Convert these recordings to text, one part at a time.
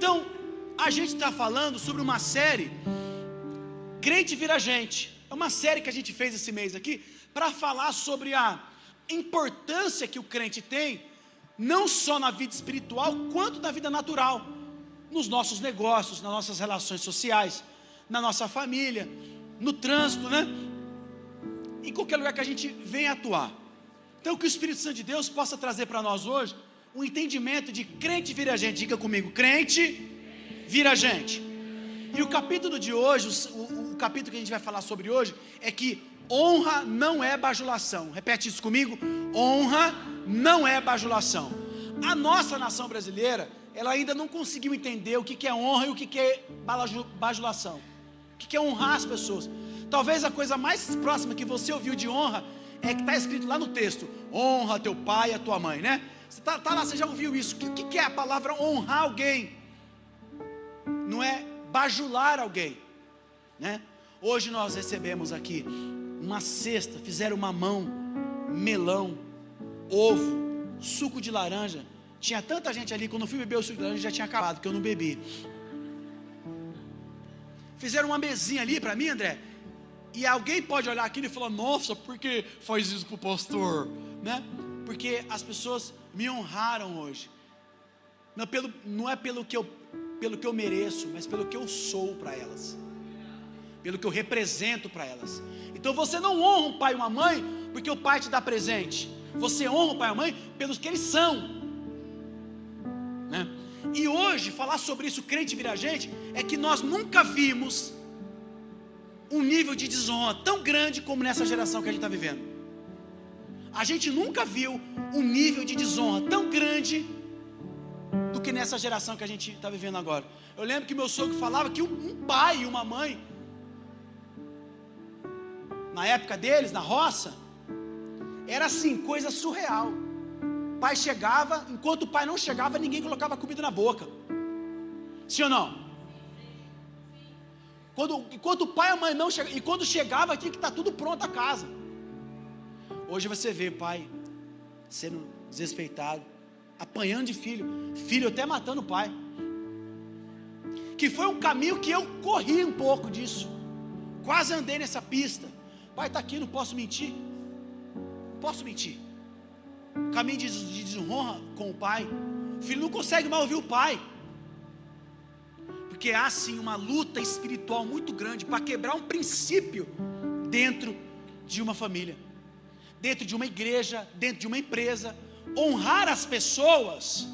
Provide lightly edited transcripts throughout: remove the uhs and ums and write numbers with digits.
Então, a gente está falando sobre uma série, Crente Vira Gente. É uma série que a gente fez esse mês aqui, para falar sobre a importância que o crente tem, não só na vida espiritual, quanto na vida natural, nos nossos negócios, nas nossas relações sociais, na nossa família, no trânsito, né? Em qualquer lugar que a gente venha atuar. Então, que o Espírito Santo de Deus possa trazer para nós hoje um entendimento de crente vira gente. Diga comigo, crente vira gente. E o capítulo de hoje, o capítulo que a gente vai falar sobre hoje, é que honra não é bajulação. Repete isso comigo, honra não é bajulação. A nossa nação brasileira, ela ainda não conseguiu entender o que é honra e o que é bajulação. O que é honrar as pessoas. Talvez a coisa mais próxima que você ouviu de honra é que está escrito lá no texto: honra teu pai e a tua mãe, né? Você tá lá, você já ouviu isso. O que é a palavra honrar alguém? Não é bajular alguém, né? Hoje nós recebemos aqui uma cesta, fizeram mamão, melão, ovo, suco de laranja. Tinha tanta gente ali, quando eu fui beber o suco de laranja já tinha acabado, porque eu não bebi. Fizeram uma mesinha ali para mim, André. E alguém pode olhar aquilo e falar: nossa, por que faz isso para o pastor? Né? Porque as pessoas me honraram hoje. Não é pelo que eu mereço, mas pelo que eu sou para elas, pelo que eu represento para elas. Então você não honra um pai e uma mãe porque o pai te dá presente. Você honra o pai e a mãe pelos que eles são, né? E hoje falar sobre isso, crente vira gente, é que nós nunca vimos um nível de desonra tão grande como nessa geração que a gente está vivendo. A gente nunca viu um nível de desonra tão grande do que nessa geração que a gente está vivendo agora. Eu lembro que meu sogro falava que um pai e uma mãe, na época deles, na roça, era assim, coisa surreal. O pai chegava, enquanto o pai não chegava, ninguém colocava comida na boca. Sim ou não? Enquanto o pai e a mãe não chegavam, e quando chegava tinha que estar tudo pronto a casa. Hoje você vê pai sendo desrespeitado, apanhando de filho até matando o pai. Que foi um caminho que eu corri um pouco disso, quase andei nessa pista. Pai está aqui, não posso mentir. Não posso mentir. Caminho de desonra com o pai. O filho não consegue mais ouvir o pai, porque há sim uma luta espiritual muito grande para quebrar um princípio dentro de uma família, dentro de uma igreja, dentro de uma empresa. Honrar as pessoas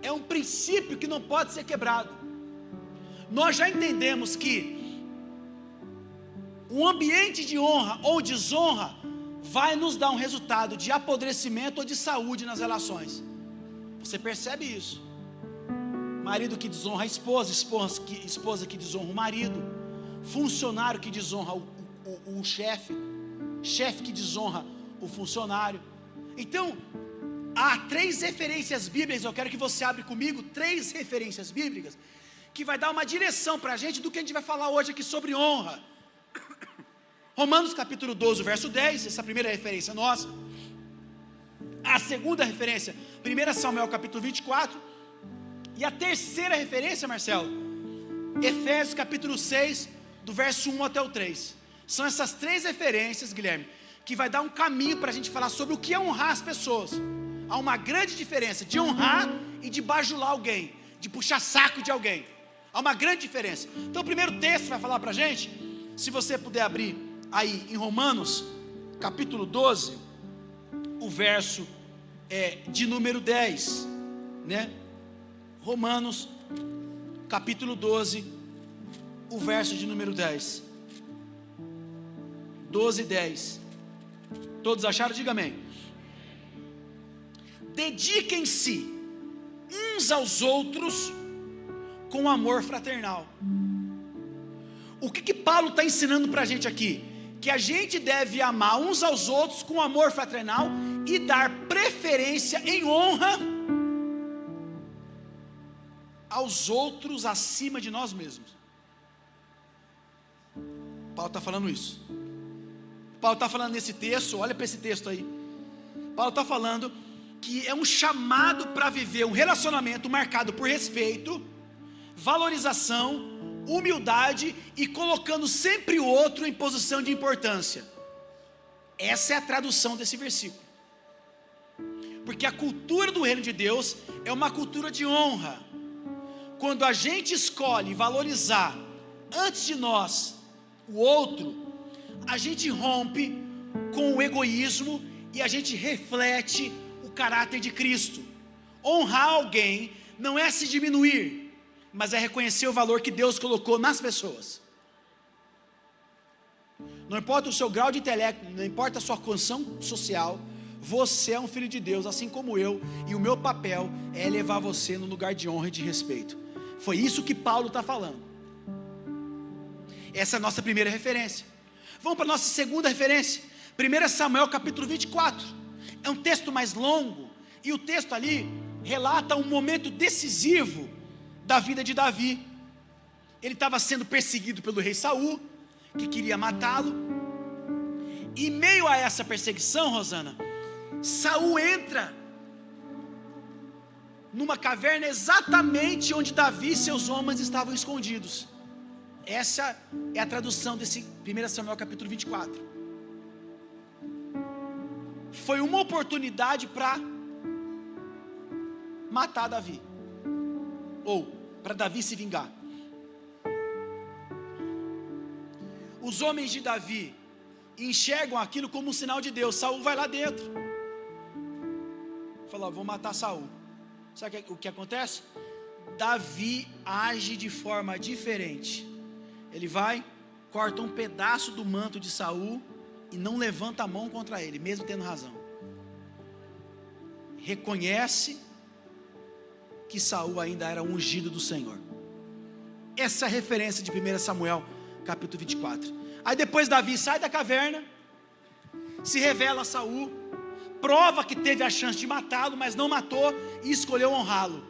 é um princípio que não pode ser quebrado. Nós já entendemos que um ambiente de honra ou desonra vai nos dar um resultado de apodrecimento ou de saúde nas relações. Você percebe isso? Marido que desonra a esposa, esposa que desonra o marido, funcionário que desonra o chefe, chefe que desonra o funcionário. Então, há 3 referências bíblicas. Eu quero que você abra comigo 3 referências bíblicas que vai dar uma direção para a gente do que a gente vai falar hoje aqui sobre honra. Romanos capítulo 12, verso 10, essa é a primeira referência nossa. A segunda referência, 1 Samuel capítulo 24. E a terceira referência, Marcelo, Efésios capítulo 6, do verso 1 até o 3. São essas 3 referências, Guilherme, que vai dar um caminho para a gente falar sobre o que é honrar as pessoas. Há uma grande diferença de honrar e de bajular alguém, de puxar saco de alguém. Há uma grande diferença. Então o primeiro texto vai falar para a gente, se você puder abrir aí em Romanos capítulo 12, o verso de número 10, né? Romanos capítulo 12, o verso de número 10. 12, 10. Todos acharam? Diga amém. Dediquem-se uns aos outros com amor fraternal. O que Paulo está ensinando para a gente aqui? Que a gente deve amar uns aos outros com amor fraternal e dar preferência em honra aos outros acima de nós mesmos. Paulo está falando isso. Paulo está falando nesse texto, olha para esse texto aí. Paulo está falando que é um chamado para viver um relacionamento marcado por respeito, valorização, humildade e colocando sempre o outro em posição de importância. Essa é a tradução desse versículo. Porque a cultura do reino de Deus é uma cultura de honra. Quando a gente escolhe valorizar antes de nós o outro, a gente rompe com o egoísmo e a gente reflete o caráter de Cristo. Honrar alguém não é se diminuir, mas é reconhecer o valor que Deus colocou nas pessoas. Não importa o seu grau de intelecto, não importa a sua condição social, você é um filho de Deus, assim como eu, e o meu papel é levar você no lugar de honra e de respeito. Foi isso que Paulo está falando. Essa é a nossa primeira referência. Vamos para a nossa segunda referência. 1 Samuel capítulo 24. É um texto mais longo, e o texto ali relata um momento decisivo da vida de Davi. Ele estava sendo perseguido pelo rei Saul, que queria matá-lo. E em meio a essa perseguição, Rosana, Saul entra numa caverna exatamente onde Davi e seus homens estavam escondidos. Essa é a tradução desse 1 Samuel capítulo 24. Foi uma oportunidade para matar Davi, ou para Davi se vingar. Os homens de Davi enxergam aquilo como um sinal de Deus. Saul vai lá dentro, fala: vou matar Saul. Sabe o que acontece? Davi age de forma diferente. Ele vai, corta um pedaço do manto de Saul e não levanta a mão contra ele, mesmo tendo razão. Reconhece que Saul ainda era ungido do Senhor. Essa é a referência de 1 Samuel capítulo 24. Aí depois Davi sai da caverna, se revela a Saul, prova que teve a chance de matá-lo, mas não matou e escolheu honrá-lo.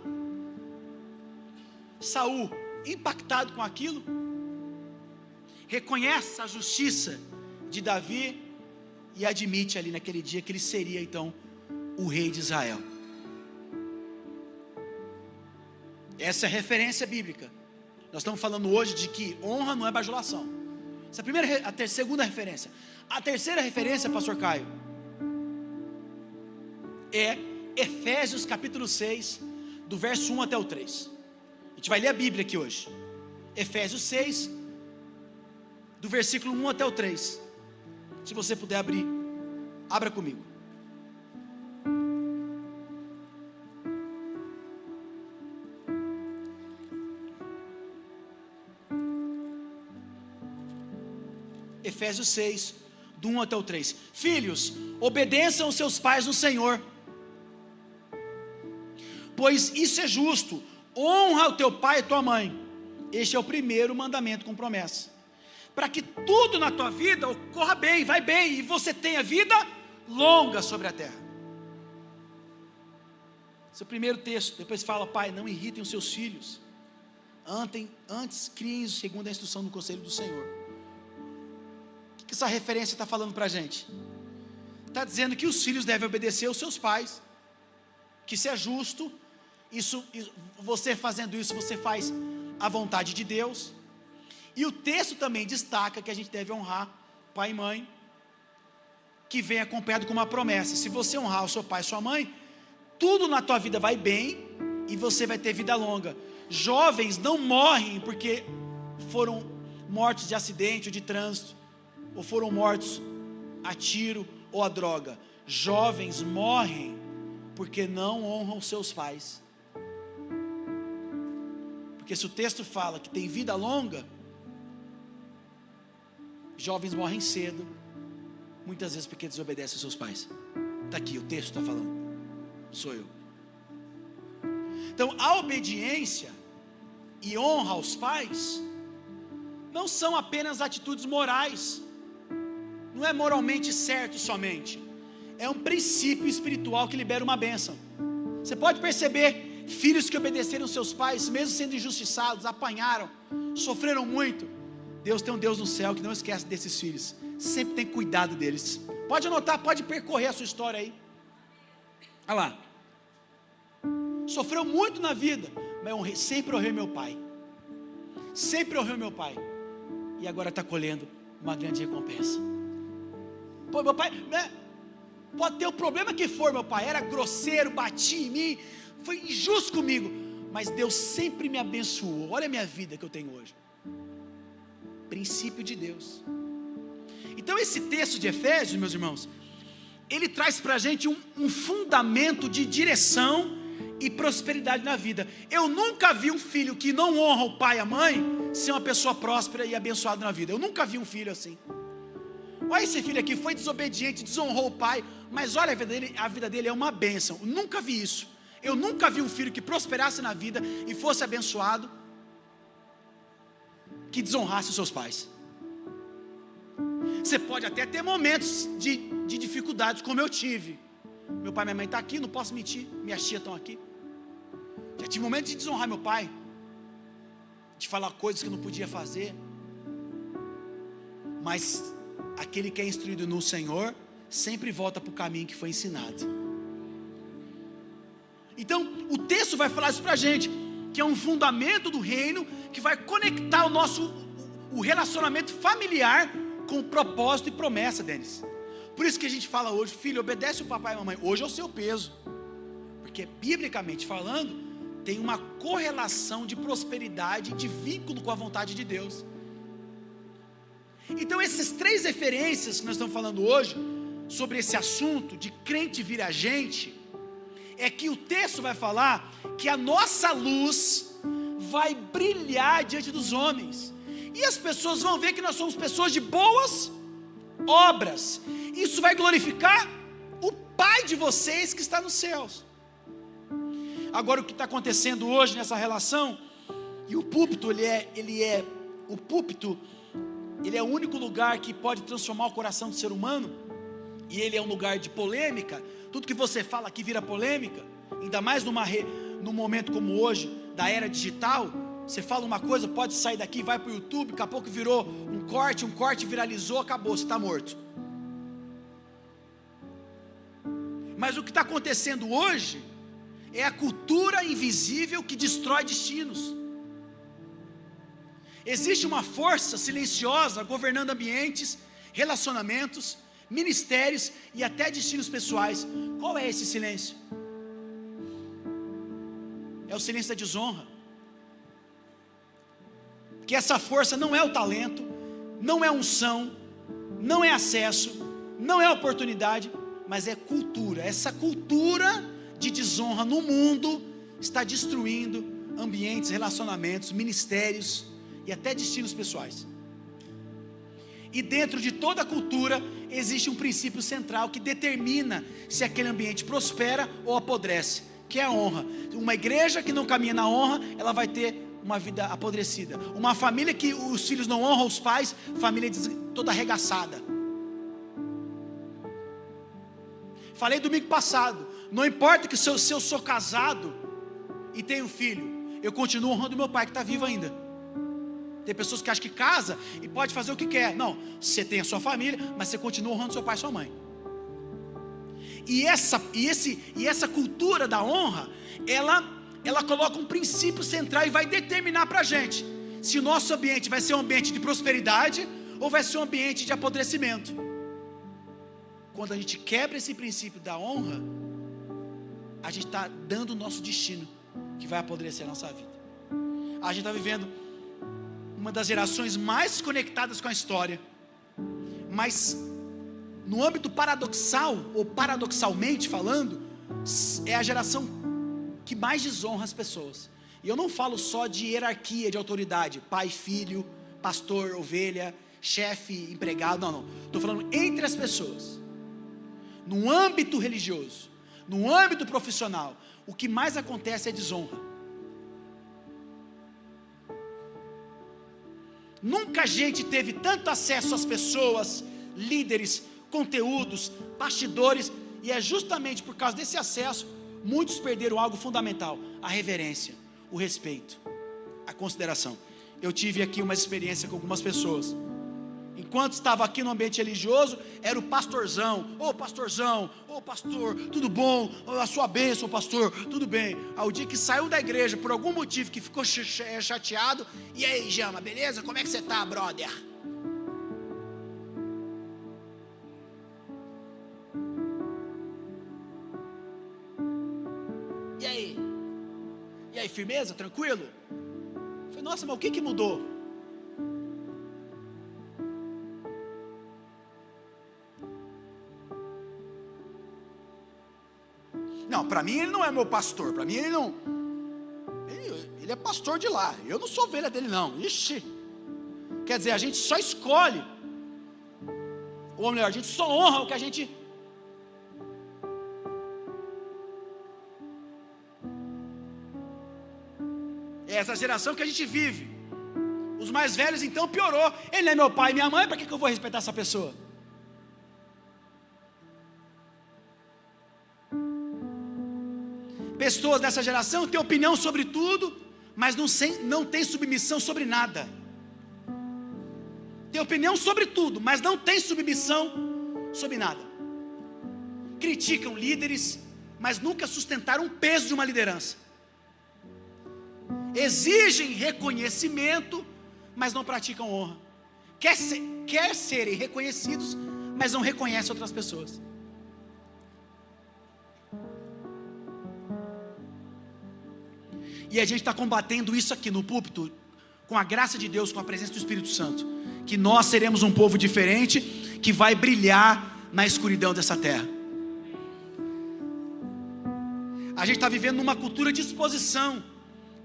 Saul, impactado com aquilo, reconhece a justiça de Davi e admite ali naquele dia que ele seria então o rei de Israel. Essa é a referência bíblica. Nós estamos falando hoje de que honra não é bajulação. Essa é a segunda referência. A terceira referência, pastor Caio, é Efésios capítulo 6, do verso 1 até o 3. A gente vai ler a Bíblia aqui hoje. Efésios 6, do versículo 1 até o 3. Se você puder abrir, abra comigo. Efésios 6, do 1 até o 3. Filhos, obedeçam aos seus pais no Senhor, pois isso é justo. Honra o teu pai e tua mãe. Este é o primeiro mandamento com promessa, para que tudo na tua vida ocorra bem, vai bem, e você tenha vida longa sobre a terra. Esse é o primeiro texto. Depois fala: pai, não irritem os seus filhos, antes criem segundo a instrução do conselho do Senhor. O que essa referência está falando para a gente? Está dizendo que os filhos devem obedecer aos seus pais, que isso é justo. Você fazendo isso, você faz a vontade de Deus. E o texto também destaca que a gente deve honrar pai e mãe, que vem acompanhado com uma promessa: se você honrar o seu pai e sua mãe, tudo na tua vida vai bem e você vai ter vida longa. Jovens não morrem porque foram mortos de acidente ou de trânsito, ou foram mortos a tiro ou a droga. Jovens morrem porque não honram seus pais. Porque se o texto fala que tem vida longa, jovens morrem cedo, muitas vezes porque desobedecem aos seus pais. Está aqui, o texto está falando, sou eu. Então a obediência e honra aos pais não são apenas atitudes morais, não é moralmente certo somente, é um princípio espiritual que libera uma bênção. Você pode perceber filhos que obedeceram seus pais, mesmo sendo injustiçados, apanharam, sofreram muito. Deus tem um Deus no céu que não esquece desses filhos, sempre tem cuidado deles. Pode anotar, pode percorrer a sua história aí. Olha lá. Sofreu muito na vida, mas sempre honrei meu pai. Sempre honrei meu pai. E agora está colhendo uma grande recompensa. Pô, meu pai, né? Pode ter o problema que for, meu pai era grosseiro, batia em mim, foi injusto comigo, mas Deus sempre me abençoou. Olha a minha vida que eu tenho hoje. Princípio de Deus. Então esse texto de Efésios, meus irmãos, ele traz para a gente um fundamento de direção e prosperidade na vida. Eu nunca vi um filho que não honra o pai e a mãe ser uma pessoa próspera e abençoada na vida. Eu nunca vi um filho assim. Olha esse filho aqui, foi desobediente, desonrou o pai, mas olha a vida dele é uma bênção. Eu nunca vi isso. Eu nunca vi um filho que prosperasse na vida e fosse abençoado, que desonrasse os seus pais. Você pode até ter momentos de dificuldades, como eu tive. Meu pai e minha mãe estão aqui, não posso mentir. Minhas tias estão aqui. Já tive momentos de desonrar meu pai, de falar coisas que eu não podia fazer. Mas aquele que é instruído no Senhor sempre volta para o caminho que foi ensinado. Então o texto vai falar isso para a gente, que é um fundamento do reino, que vai conectar o relacionamento familiar com propósito e promessa, Denis. Por isso que a gente fala hoje, filho, obedece o papai e a mamãe. Hoje é o seu peso, porque biblicamente falando, tem uma correlação de prosperidade, de vínculo com a vontade de Deus. Então essas 3 referências que nós estamos falando hoje, sobre esse assunto de crente vir a gente, é que o texto vai falar que a nossa luz vai brilhar diante dos homens, e as pessoas vão ver que nós somos pessoas de boas obras. Isso vai glorificar o Pai de vocês que está nos céus. Agora o que está acontecendo hoje nessa relação, e o púlpito ele é o único lugar que pode transformar o coração do ser humano, e ele é um lugar de polêmica. Tudo que você fala aqui vira polêmica, ainda mais num momento como hoje, da era digital. Você fala uma coisa, pode sair daqui, vai para o YouTube, daqui a pouco virou um corte viralizou, acabou, você está morto. Mas o que está acontecendo hoje é a cultura invisível que destrói destinos. Existe uma força silenciosa governando ambientes, relacionamentos, ministérios e até destinos pessoais. Qual é esse silêncio? É o silêncio da desonra. Que essa força não é o talento, não é unção, não é acesso, não é oportunidade, mas é cultura. Essa cultura de desonra no mundo está destruindo ambientes, relacionamentos, ministérios e até destinos pessoais. E dentro de toda a cultura existe um princípio central que determina se aquele ambiente prospera ou apodrece, que é a honra. Uma igreja que não caminha na honra, ela vai ter uma vida apodrecida. Uma família que os filhos não honram os pais, família toda arregaçada. Falei domingo passado, não importa que se eu sou casado e tenho filho, eu continuo honrando meu pai que está vivo ainda. Tem pessoas que acham que casa e pode fazer o que quer. Não, você tem a sua família, mas você continua honrando seu pai e sua mãe. E essa cultura da honra, ela coloca um princípio central e vai determinar para a gente se o nosso ambiente vai ser um ambiente de prosperidade ou vai ser um ambiente de apodrecimento. Quando a gente quebra esse princípio da honra, a gente está dando o nosso destino, que vai apodrecer a nossa vida. A gente está vivendo uma das gerações mais conectadas com a história, mas no âmbito paradoxal, ou paradoxalmente falando, é a geração que mais desonra as pessoas. E eu não falo só de hierarquia, de autoridade, pai, filho, pastor, ovelha, chefe, empregado, não. Estou falando entre as pessoas. No âmbito religioso, no âmbito profissional, o que mais acontece é desonra. Nunca a gente teve tanto acesso às pessoas, líderes, conteúdos, bastidores, e é justamente por causa desse acesso, muitos perderam algo fundamental: a reverência, o respeito, a consideração. Eu tive aqui uma experiência com algumas pessoas, Enquanto estava aqui no ambiente religioso, era o pastorzão. Ô pastorzão, ô pastor, tudo bom? A sua bênção, pastor, tudo bem. Ao dia que saiu da igreja, por algum motivo que ficou chateado. E aí, Jama, beleza? Como é que você tá, brother? E aí? E aí, firmeza? Tranquilo? Eu falei, nossa, mas o que mudou? Não, para mim ele não é meu pastor. Para mim ele não. Ele é pastor de lá. Eu não sou ovelha dele, não. Ixi. Quer dizer, a gente só escolhe. Ou melhor, a gente só honra o que a gente. É essa geração que a gente vive. Os mais velhos então piorou. Ele não é meu pai e minha mãe, para que eu vou respeitar essa pessoa? Pessoas dessa geração têm opinião sobre tudo, mas não tem submissão sobre nada. Tem opinião sobre tudo, mas não tem submissão sobre nada. Criticam líderes, mas nunca sustentaram um peso de uma liderança. Exigem reconhecimento, mas não praticam honra. Quer serem reconhecidos, mas não reconhecem outras pessoas. E a gente está combatendo isso aqui no púlpito, com a graça de Deus, com a presença do Espírito Santo, que nós seremos um povo diferente, que vai brilhar na escuridão dessa terra. A gente está vivendo numa cultura de exposição,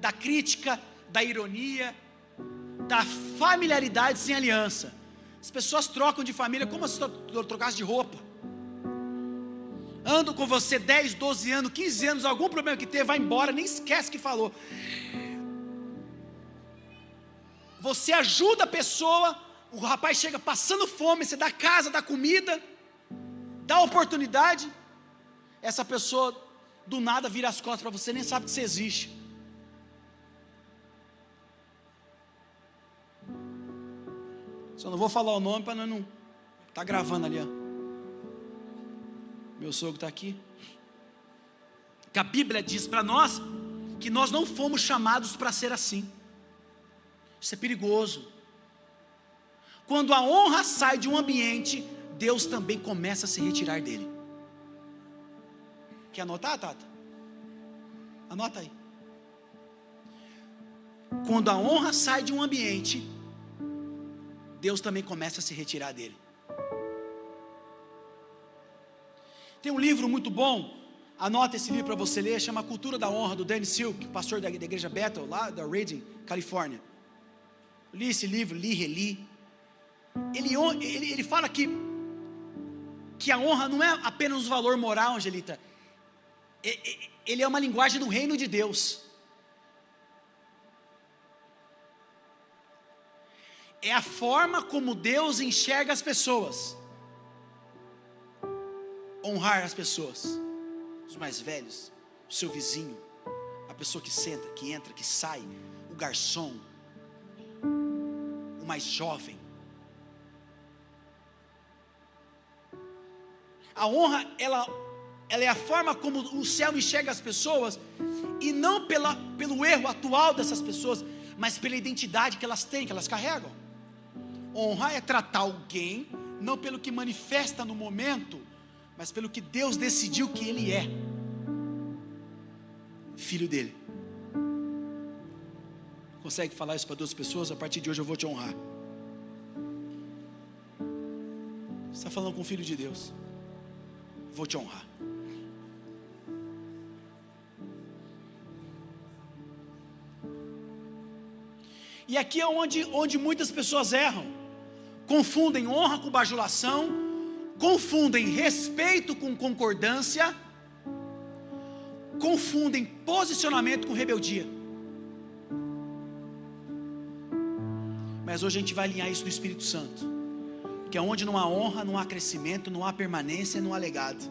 da crítica, da ironia, da familiaridade sem aliança. As pessoas trocam de família como se trocasse de roupa. Andam com você 10, 12 anos, 15 anos, algum problema que teve, vai embora, nem esquece que falou. Você ajuda a pessoa, o rapaz chega passando fome, você dá casa, dá comida, dá oportunidade, essa pessoa do nada vira as costas para você, nem sabe que você existe. Só não vou falar o nome para não tá gravando ali, ó. Meu sogro está aqui. Que a Bíblia diz para nós que nós não fomos chamados para ser assim. Isso é perigoso. Quando a honra sai de um ambiente, Deus também começa a se retirar dele. Quer anotar, Tata? Anota aí. Quando a honra sai de um ambiente, Deus também começa a se retirar dele. Tem um livro muito bom, anota esse livro para você ler, chama A Cultura da Honra, do Danny Silk, pastor da igreja Bethel, lá da Redding, Califórnia. Eu li esse livro, reli. Ele fala que a honra não é apenas um valor moral, Angelita. Ele é uma linguagem do reino de Deus. É a forma como Deus enxerga as pessoas. Honrar as pessoas, os mais velhos, o seu vizinho, a pessoa que senta, que entra, que sai, o garçom, o mais jovem. A honra, ela é a forma como o céu enxerga as pessoas, e não pelo erro atual dessas pessoas, mas pela identidade que elas têm, que elas carregam. Honrar é tratar alguém, não pelo que manifesta no momento, mas pelo que Deus decidiu que ele é, filho dele. Consegue falar isso para duas pessoas? A partir de hoje eu vou te honrar. Você está falando com o filho de Deus. Vou te honrar. E aqui é onde muitas pessoas erram. Confundem honra com bajulação, confundem respeito com concordância, confundem posicionamento com rebeldia. Mas hoje a gente vai alinhar isso no Espírito Santo, porque onde não há honra, não há crescimento, não há permanência, não há legado.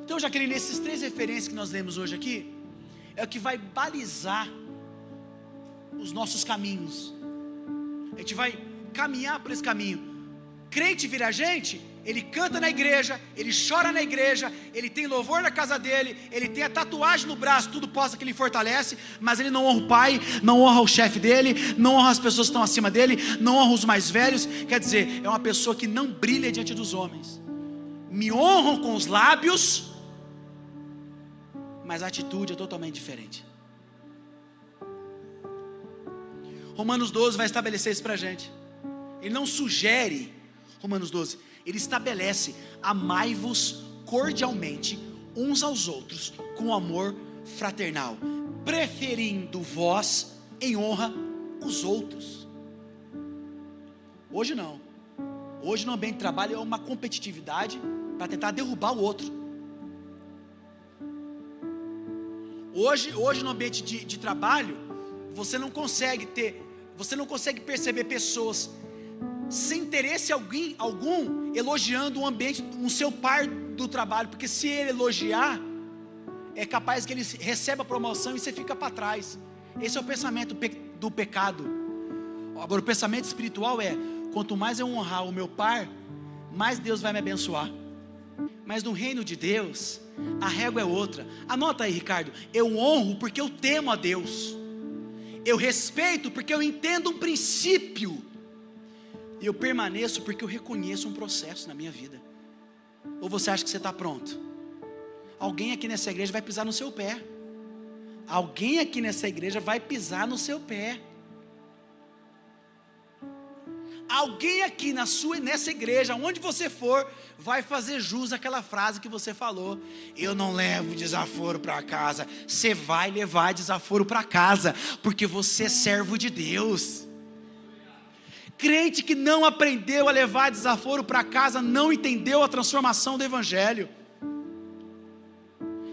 Então, Jaqueline, esses 3 referências que nós lemos hoje aqui, é o que vai balizar os nossos caminhos. A gente vai caminhar por esse caminho. Crente vira gente, ele canta na igreja, ele chora na igreja, ele tem louvor na casa dele, ele tem a tatuagem no braço, tudo posta que ele fortalece, mas ele não honra o pai, não honra o chefe dele, não honra as pessoas que estão acima dele, não honra os mais velhos. Quer dizer, é uma pessoa que não brilha diante dos homens. Me honram com os lábios, mas a atitude é totalmente diferente. Romanos 12 vai estabelecer isso para a gente. Ele não sugere, Romanos 12, ele estabelece: amai-vos cordialmente uns aos outros com amor fraternal, preferindo vós em honra os outros. Hoje não. Hoje no ambiente de trabalho é uma competitividade para tentar derrubar o outro. Hoje no ambiente de trabalho, você não consegue perceber pessoas sem interesse algum elogiando o ambiente, o seu par do trabalho, porque se ele elogiar, é capaz que ele receba a promoção e você fica para trás. Esse é o pensamento do pecado. Agora, o pensamento espiritual é: quanto mais eu honrar o meu par, mais Deus vai me abençoar. Mas no reino de Deus, a régua é outra. Anota aí, Ricardo: eu honro porque eu temo a Deus, eu respeito porque eu entendo um princípio, e eu permaneço porque eu reconheço um processo na minha vida. Ou você acha que você está pronto? Alguém aqui nessa igreja vai pisar no seu pé. Alguém aqui nessa igreja vai pisar no seu pé. Alguém aqui nessa igreja, onde você for, vai fazer jus àquela frase que você falou: eu não levo desaforo para casa. Você vai levar desaforo para casa, porque você é servo de Deus. Crente que não aprendeu a levar desaforo para casa não entendeu a transformação do evangelho.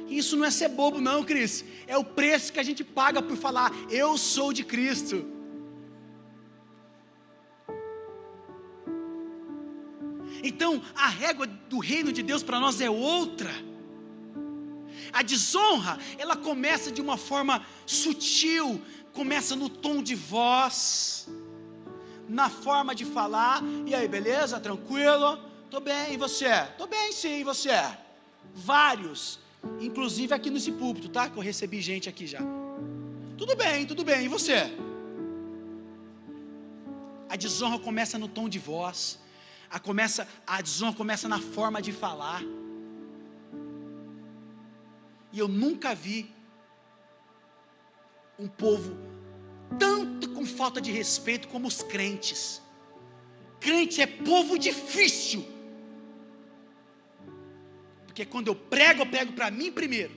Isso não é ser bobo não, Cris. É o preço que a gente paga por falar: eu sou de Cristo. Então a régua do reino de Deus para nós é outra. A desonra, ela começa de uma forma sutil, começa no tom de voz, na forma de falar. E aí, beleza? Tranquilo? Tô bem, e você? Tô bem sim, e você? Vários, inclusive aqui nesse púlpito, tá? Que eu recebi gente aqui já. Tudo bem, e você? A desonra começa no tom de voz. A desonra começa na forma de falar. E eu nunca vi um povo tanto com falta de respeito como os crentes. Crente é povo difícil, porque quando eu prego para mim primeiro.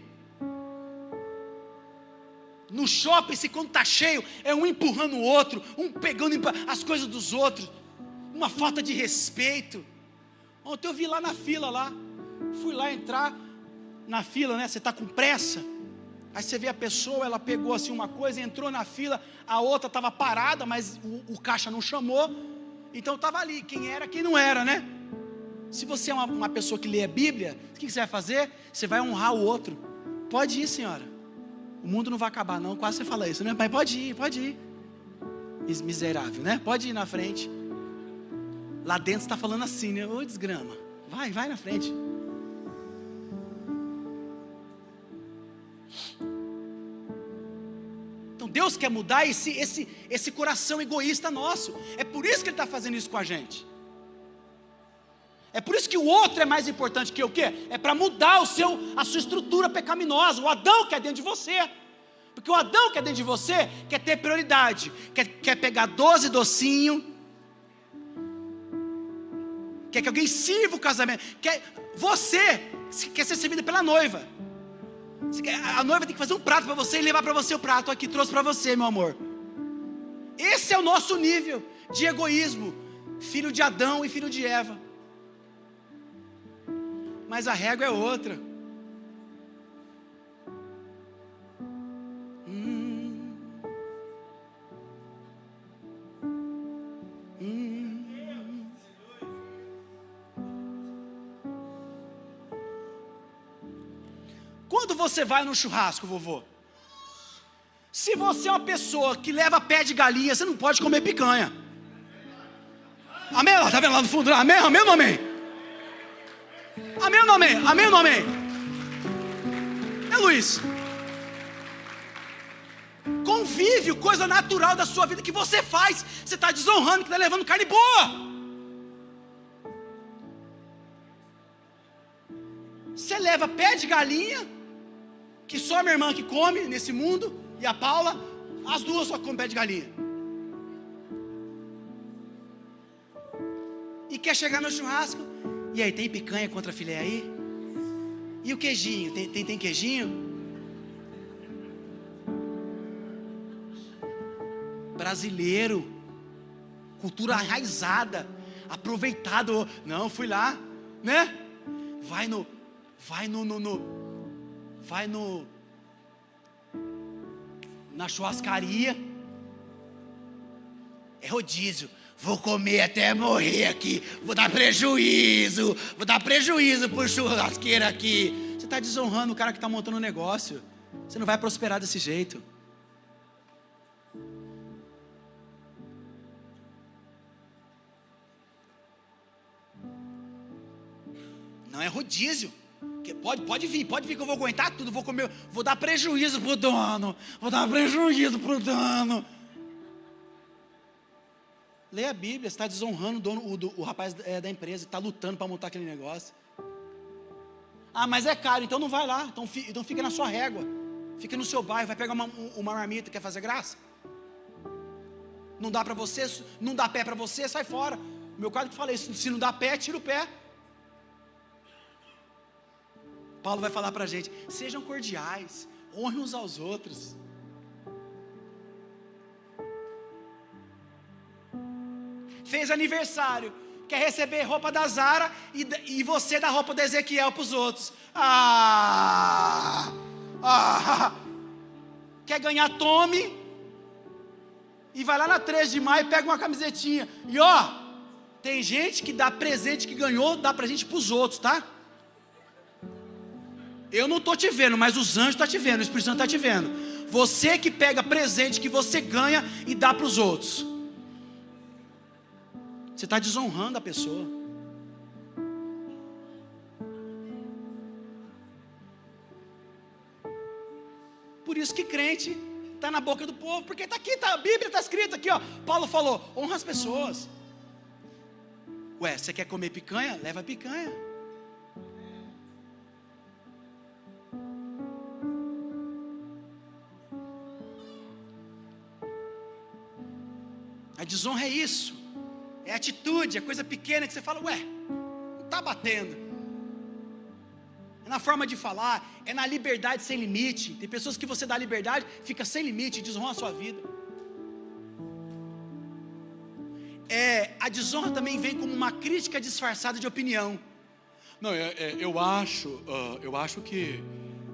No shopping, se quando está cheio, é um empurrando o outro, um pegando as coisas dos outros, uma falta de respeito. Ontem eu vi lá na fila lá, fui lá entrar na fila, né? Você está com pressa. Aí você vê a pessoa, ela pegou assim uma coisa, entrou na fila, a outra estava parada, mas o caixa não chamou, então estava ali, quem era, quem não era, né? Se você é uma pessoa que lê a Bíblia, o que você vai fazer? Você vai honrar o outro. Pode ir, senhora, o mundo não vai acabar não, quase você fala isso, né? Mas pode ir, miserável, né? Pode ir na frente. Lá dentro está falando assim, né? Ô desgrama, vai na frente. Então Deus quer mudar esse coração egoísta nosso. É por isso que Ele está fazendo isso com a gente. É por isso que o outro é mais importante que o quê? É para mudar a sua estrutura pecaminosa. O Adão que é dentro de você. Porque o Adão que é dentro de você quer ter prioridade. Quer pegar 12 docinhos. Quer que alguém sirva o casamento. Você quer ser servido pela noiva. A noiva tem que fazer um prato para você e levar para você o prato. Aqui, trouxe para você, meu amor. Esse é o nosso nível de egoísmo. Filho de Adão e filho de Eva. Mas a régua é outra. Quando você vai no churrasco, vovô, se você é uma pessoa que leva pé de galinha, você não pode comer picanha. Amém? Ela está vendo lá no fundo? Amém? Amém ou não amém? Amém ou não amém? Amém ou não amém? É, Luiz. Convívio, coisa natural da sua vida que você faz. Você está desonrando, que está levando carne boa. Você leva pé de galinha, que só a minha irmã que come nesse mundo, e a Paula, as duas só comem pé de galinha. E quer chegar no churrasco, e aí, tem picanha contra filé aí? E o queijinho, tem queijinho? Brasileiro, cultura enraizada, aproveitado. Não, fui lá, né? Vai na churrascaria, é rodízio. Vou comer até morrer aqui, vou dar prejuízo pro churrasqueiro aqui. Você está desonrando o cara que está montando um negócio. Você não vai prosperar desse jeito. Não é rodízio. Pode vir que eu vou aguentar tudo, vou comer, vou dar prejuízo pro dono. Leia a Bíblia, você está desonrando o dono, o rapaz da empresa, está lutando para montar aquele negócio. Ah, mas é caro, então não vai lá, então fica na sua régua, fica no seu bairro, vai pegar uma marmita, quer fazer graça? Não dá para você, não dá pé para você, sai fora. O meu quadro que fala isso, se não dá pé, tira o pé. Paulo vai falar para a gente, sejam cordiais, honrem uns aos outros. Fez aniversário, quer receber roupa da Zara e você dá roupa do Ezequiel para os outros. Quer ganhar tome e vai lá na 3 de maio e pega uma camisetinha. E tem gente que dá presente que ganhou, dá presente para os outros, tá? Eu não estou te vendo, mas os anjos estão te vendo, o Espírito Santo está te vendo. Você que pega presente que você ganha e dá para os outros. Você está desonrando a pessoa. Por isso que crente está na boca do povo, porque está aqui, a Bíblia está escrita aqui, Paulo falou, honra as pessoas. Ué, você quer comer picanha? Leva picanha. A desonra é isso. É atitude, é coisa pequena que você fala, não está batendo. É na forma de falar, é na liberdade sem limite. Tem pessoas que você dá liberdade, fica sem limite, desonra a sua vida. A desonra também vem como uma crítica disfarçada de opinião. Não, eu acho que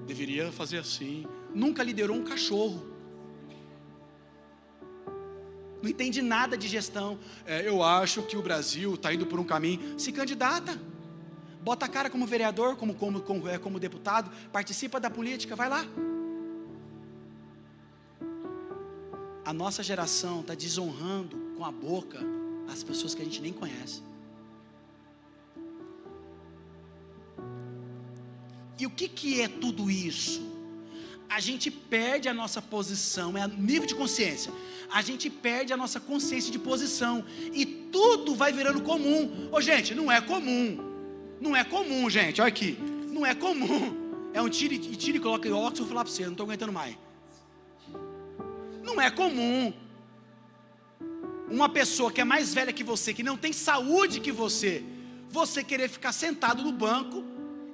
deveria fazer assim. Nunca liderou um cachorro. Não entende nada de gestão. Eu acho que o Brasil está indo por um caminho. Se candidata, bota a cara como vereador, como deputado, participa da política, vai lá. A nossa geração está desonrando com a boca as pessoas que a gente nem conhece. E o que é tudo isso? A gente perde a nossa posição, é a nível de consciência. A gente perde a nossa consciência de posição e tudo vai virando comum. Gente, não é comum. Não é comum, gente. Olha aqui, não é comum. É um tira e coloca óculos. Eu vou falar para você, eu não estou aguentando mais. Não é comum. Uma pessoa que é mais velha que você, que não tem saúde que você querer ficar sentado no banco,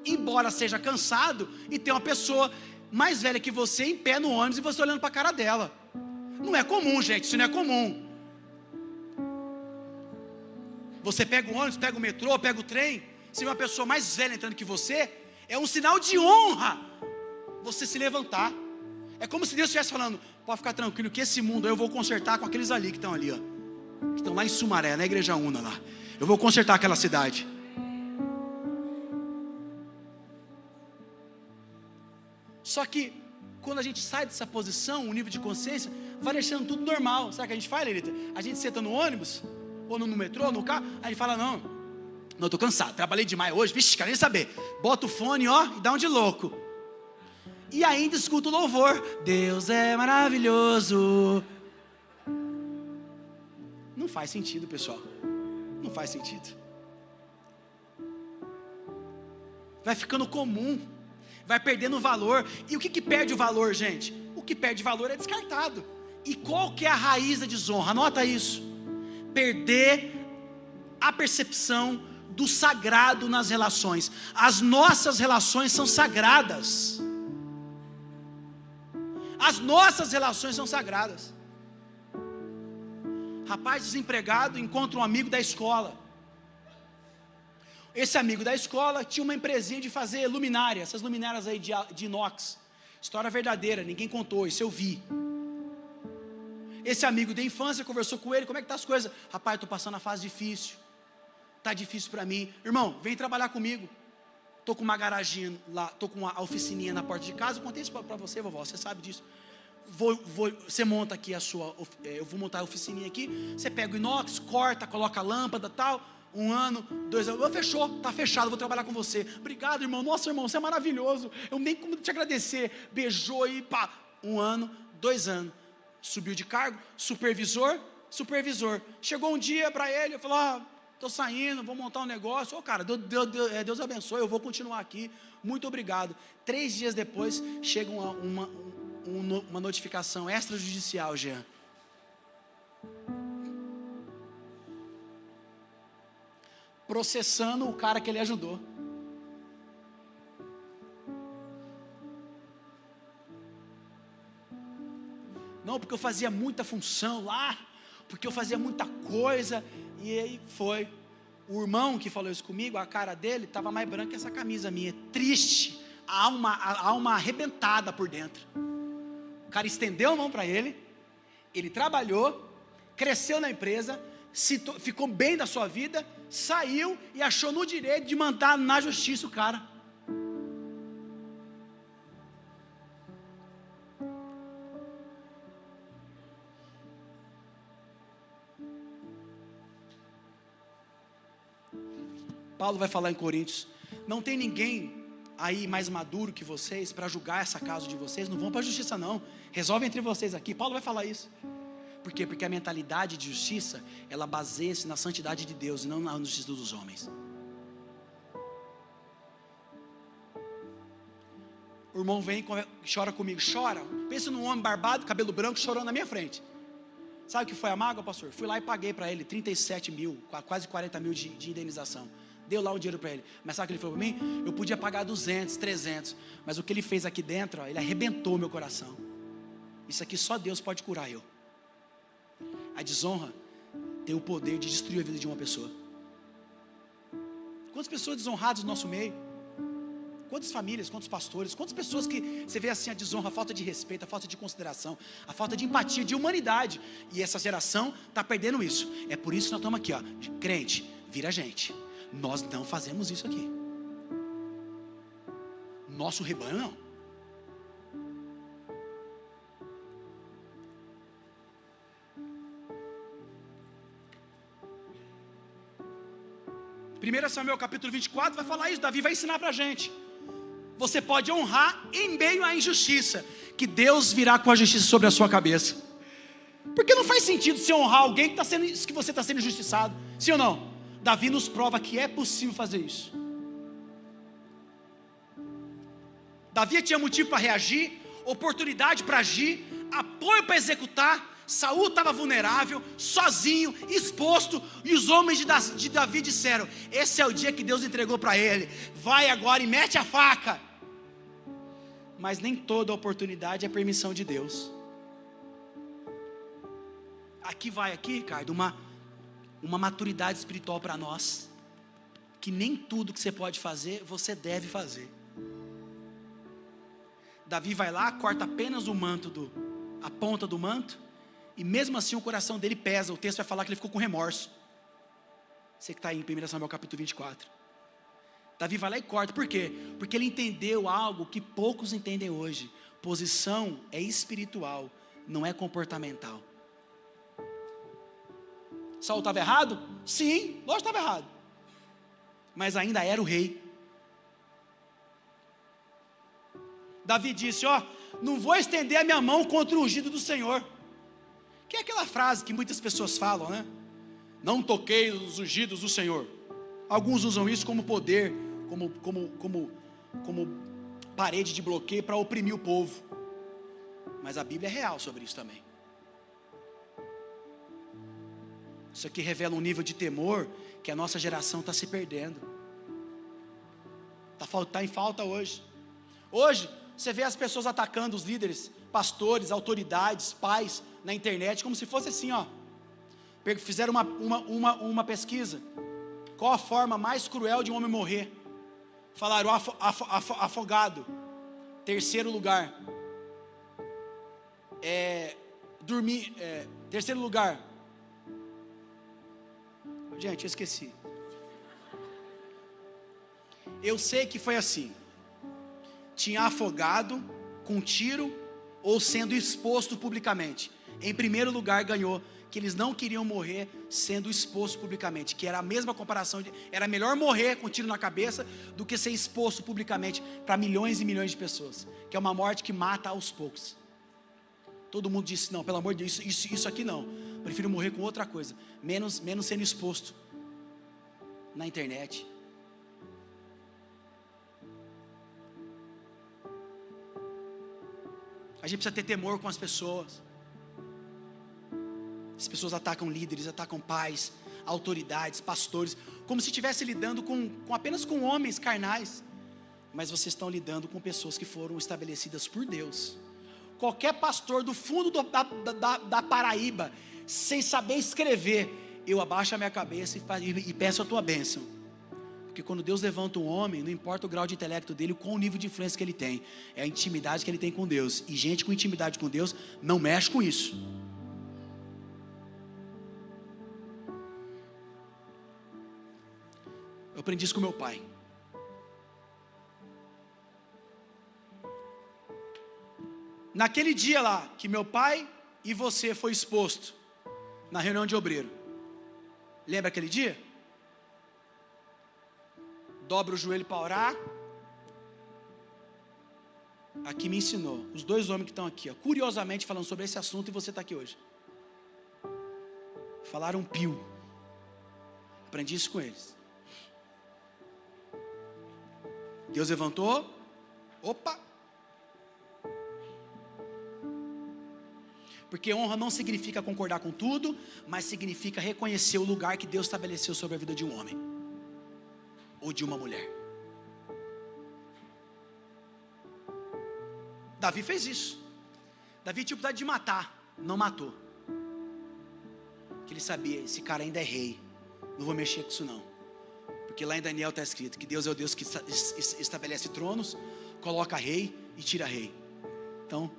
embora seja cansado, e ter uma pessoa mais velha que você em pé no ônibus e você olhando para a cara dela. Não é comum, gente, isso não é comum. Você pega o ônibus, pega o metrô, pega o trem, se uma pessoa mais velha entrando que você, é um sinal de honra você se levantar. É como se Deus estivesse falando, pode ficar tranquilo que esse mundo eu vou consertar com aqueles ali que estão ali, que estão lá em Sumaré, na Igreja Una lá. Eu vou consertar aquela cidade. Só que quando a gente sai dessa posição, o nível de consciência vai deixando tudo normal. Sabe o que a gente faz, Lelita? A gente senta no ônibus, ou no metrô, no carro. Aí ele fala, não, estou cansado, trabalhei demais hoje, vixe, quero nem saber. Bota o fone, ó, e dá um de louco. E ainda escuta o louvor, Deus é maravilhoso. Não faz sentido, pessoal, não faz sentido. Vai ficando comum, vai perdendo valor. E o que perde o valor, gente? O que perde valor é descartado. E qual que é a raiz da desonra? Anota isso. Perder a percepção do sagrado nas relações. As nossas relações são sagradas. As nossas relações são sagradas. Rapaz desempregado encontra um amigo da escola. Esse amigo da escola tinha uma empresinha de fazer luminária, essas luminárias aí de inox. História verdadeira, ninguém contou, isso eu vi. Esse amigo da infância conversou com ele, como é que tá as coisas? Rapaz, estou passando uma fase difícil, tá difícil para mim. Irmão, vem trabalhar comigo. Estou com uma garaginha lá, estou com uma oficininha na porta de casa, eu contei isso para você, vovó, você sabe disso. Você monta aqui eu vou montar a oficininha aqui, você pega o inox, corta, coloca a lâmpada e tal. 1 ano, 2 anos, fechou, está fechado, vou trabalhar com você. Obrigado, irmão, nossa, irmão, você é maravilhoso, eu nem como te agradecer. Beijou e pá, 1 ano, 2 anos, subiu de cargo, supervisor. Chegou um dia para ele, falou, estou saindo, vou montar um negócio. Cara, Deus abençoe, eu vou continuar aqui, muito obrigado. 3 dias depois, chega uma notificação extrajudicial, Jean. Processando o cara que ele ajudou. Não, porque eu fazia muita função lá, porque eu fazia muita coisa. E aí foi. O irmão que falou isso comigo, a cara dele estava mais branca que essa camisa minha, triste, a alma arrebentada por dentro. O cara estendeu a mão para ele, ele trabalhou, cresceu na empresa, ficou bem da sua vida, saiu e achou no direito de mandar na justiça o cara. Paulo vai falar em Coríntios, não tem ninguém aí mais maduro que vocês para julgar essa causa de vocês, não vão para a justiça não, resolve entre vocês aqui. Paulo vai falar isso. Por quê? Porque a mentalidade de justiça, ela baseia-se na santidade de Deus e não na justiça dos homens. O irmão vem e chora comigo, chora. Pensa num homem barbado, cabelo branco, chorando na minha frente. Sabe o que foi a mágoa, pastor? Fui lá e paguei para ele 37 mil, quase 40 mil de indenização. Deu lá o dinheiro para ele. Mas sabe o que ele falou para mim? Eu podia pagar 200, 300. Mas o que ele fez aqui dentro, ele arrebentou meu coração. Isso aqui só Deus pode curar eu. A desonra tem o poder de destruir a vida de uma pessoa. Quantas pessoas desonradas no nosso meio? Quantas famílias, quantos pastores, quantas pessoas que você vê assim a desonra, a falta de respeito, a falta de consideração, a falta de empatia, de humanidade. E essa geração está perdendo isso. É por isso que nós estamos aqui, ó, crente, vira gente. Nós não fazemos isso aqui. Nosso rebanho não. Primeiro Samuel capítulo 24 vai falar isso. Davi vai ensinar para a gente. Você pode honrar em meio à injustiça, que Deus virá com a justiça sobre a sua cabeça. Porque não faz sentido você honrar alguém que você está sendo injustiçado. Sim ou não? Davi nos prova que é possível fazer isso. Davi tinha motivo para reagir, oportunidade para agir, apoio para executar. Saul estava vulnerável, sozinho, exposto, e os homens de Davi disseram: esse é o dia que Deus entregou para ele, vai agora e mete a faca. Mas nem toda oportunidade é permissão de Deus. Aqui, Ricardo, uma maturidade espiritual para nós, que nem tudo que você pode fazer, você deve fazer. Davi vai lá, corta apenas a ponta do manto, e mesmo assim o coração dele pesa. O texto vai falar que ele ficou com remorso. Você que está aí em 1 Samuel capítulo 24. Davi vai lá e corta, por quê? Porque ele entendeu algo que poucos entendem hoje. Posição é espiritual, não é comportamental. Saul estava errado? Sim, lógico que estava errado. Mas ainda era o rei. Davi disse, não vou estender a minha mão contra o ungido do Senhor. Que é aquela frase que muitas pessoas falam, né? Não toquei os ungidos do Senhor. Alguns usam isso como poder, como parede de bloqueio para oprimir o povo. Mas a Bíblia é real sobre isso também. Isso aqui revela um nível de temor que a nossa geração está se perdendo. Está em falta hoje. Hoje, você vê as pessoas atacando os líderes, pastores, autoridades, pais, na internet, como se fosse assim, Fizeram uma pesquisa. Qual a forma mais cruel de um homem morrer? Falaram afogado. Terceiro lugar. Dormir. Terceiro lugar. Gente, eu esqueci. Eu sei que foi assim. Tinha afogado com tiro ou sendo exposto publicamente. Em primeiro lugar ganhou, que eles não queriam morrer sendo exposto publicamente, que era a mesma comparação, era melhor morrer com tiro na cabeça do que ser exposto publicamente para milhões e milhões de pessoas, que é uma morte que mata aos poucos. Todo mundo disse, não, pelo amor de Deus, isso aqui não, prefiro morrer com outra coisa, menos sendo exposto na internet. A gente precisa ter temor com as pessoas. As pessoas atacam líderes, atacam pais, autoridades, pastores, como se estivesse lidando apenas com homens carnais. Mas vocês estão lidando com pessoas que foram estabelecidas por Deus. Qualquer pastor do fundo da Paraíba, sem saber escrever, eu abaixo a minha cabeça e peço a tua bênção. Porque quando Deus levanta um homem, não importa o grau de intelecto dele, qual o nível de influência que ele tem, é a intimidade que ele tem com Deus. E gente com intimidade com Deus não mexe com isso. Eu aprendi isso com meu pai. Naquele dia lá, que meu pai e você foi exposto na reunião de obreiro. Lembra aquele dia? Dobra o joelho para orar. Aqui me ensinou. Os dois homens que estão aqui, curiosamente falando sobre esse assunto, e você está aqui hoje. Falaram pio. Aprendi isso com eles. Deus levantou. Opa! Porque honra não significa concordar com tudo, mas significa reconhecer o lugar que Deus estabeleceu sobre a vida de um homem ou de uma mulher. Davi fez isso. Davi tinha vontade de matar, não matou. Porque ele sabia, esse cara ainda é rei, não vou mexer com isso não. Porque lá em Daniel está escrito que Deus é o Deus que estabelece tronos, coloca rei e tira rei. Então,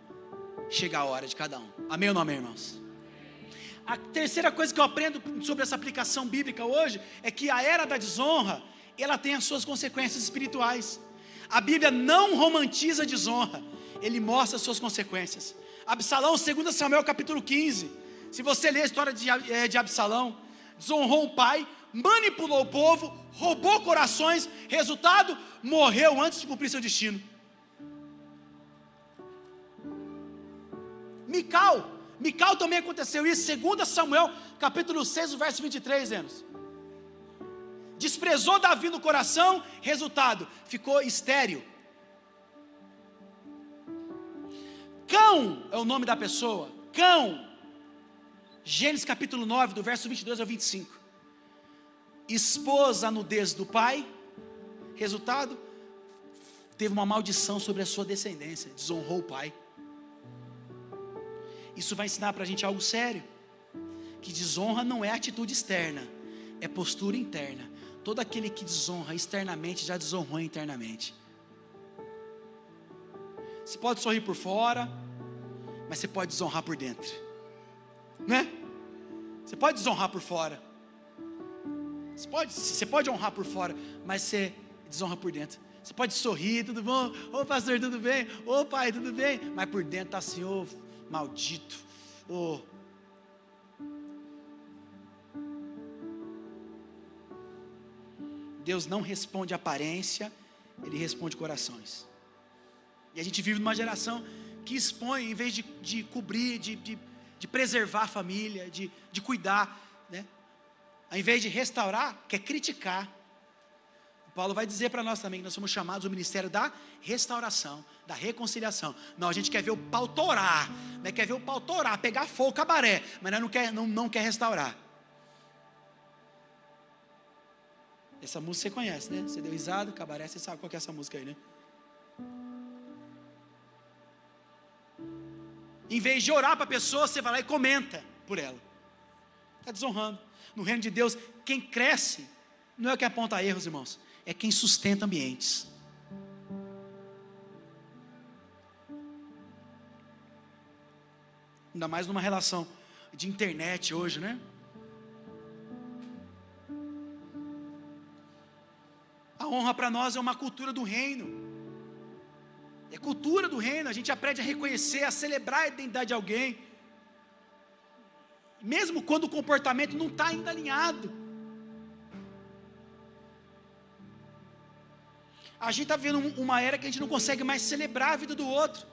chega a hora de cada um. Amém ou não amém, irmãos? A terceira coisa que eu aprendo sobre essa aplicação bíblica hoje é que a era da desonra, ela tem as suas consequências espirituais. A Bíblia não romantiza a desonra, ele mostra as suas consequências. Absalão, 2 Samuel capítulo 15, se você ler a história de Absalão, desonrou o pai, manipulou o povo, roubou corações, resultado, morreu antes de cumprir seu destino. Mical também aconteceu isso, 2 Samuel capítulo 6, verso 23, anos. Desprezou Davi no coração, resultado, ficou estéril. Cão é o nome da pessoa, Cão. Gênesis capítulo 9, do verso 22 ao 25. Expôs a nudez do pai, resultado, teve uma maldição sobre a sua descendência, desonrou o pai. Isso vai ensinar para a gente algo sério, que desonra não é atitude externa, é postura interna. Todo aquele que desonra externamente, já desonrou internamente. Você pode sorrir por fora, mas você pode desonrar por dentro, né? Você pode desonrar por fora, você pode honrar por fora, mas você desonra por dentro. Você pode sorrir, tudo bom? Ô pastor, tudo bem? Ô pai, tudo bem? Mas por dentro está assim, ô maldito, Deus não responde aparência, Ele responde corações. E a gente vive numa geração que expõe, em vez de cobrir, de preservar a família, de cuidar, né? Ao invés de restaurar, quer criticar. Paulo vai dizer para nós também que nós somos chamados ao ministério da restauração, da reconciliação. Não, a gente quer ver o pau torar, né? Quer ver o pau torar, pegar fogo, cabaré, mas não quer restaurar. Essa música você conhece, né? Você deu risada, cabaré, você sabe qual que é essa música aí, né? Em vez de orar para a pessoa, você vai lá e comenta por ela. Está desonrando. No reino de Deus, quem cresce não é o que aponta erros, irmãos, é quem sustenta ambientes. Ainda mais numa relação de internet hoje, né? A honra para nós é uma cultura do reino. É cultura do reino. A gente aprende a reconhecer, a celebrar a identidade de alguém, mesmo quando o comportamento não está ainda alinhado. A gente está vivendo uma era que a gente não consegue mais celebrar a vida do outro.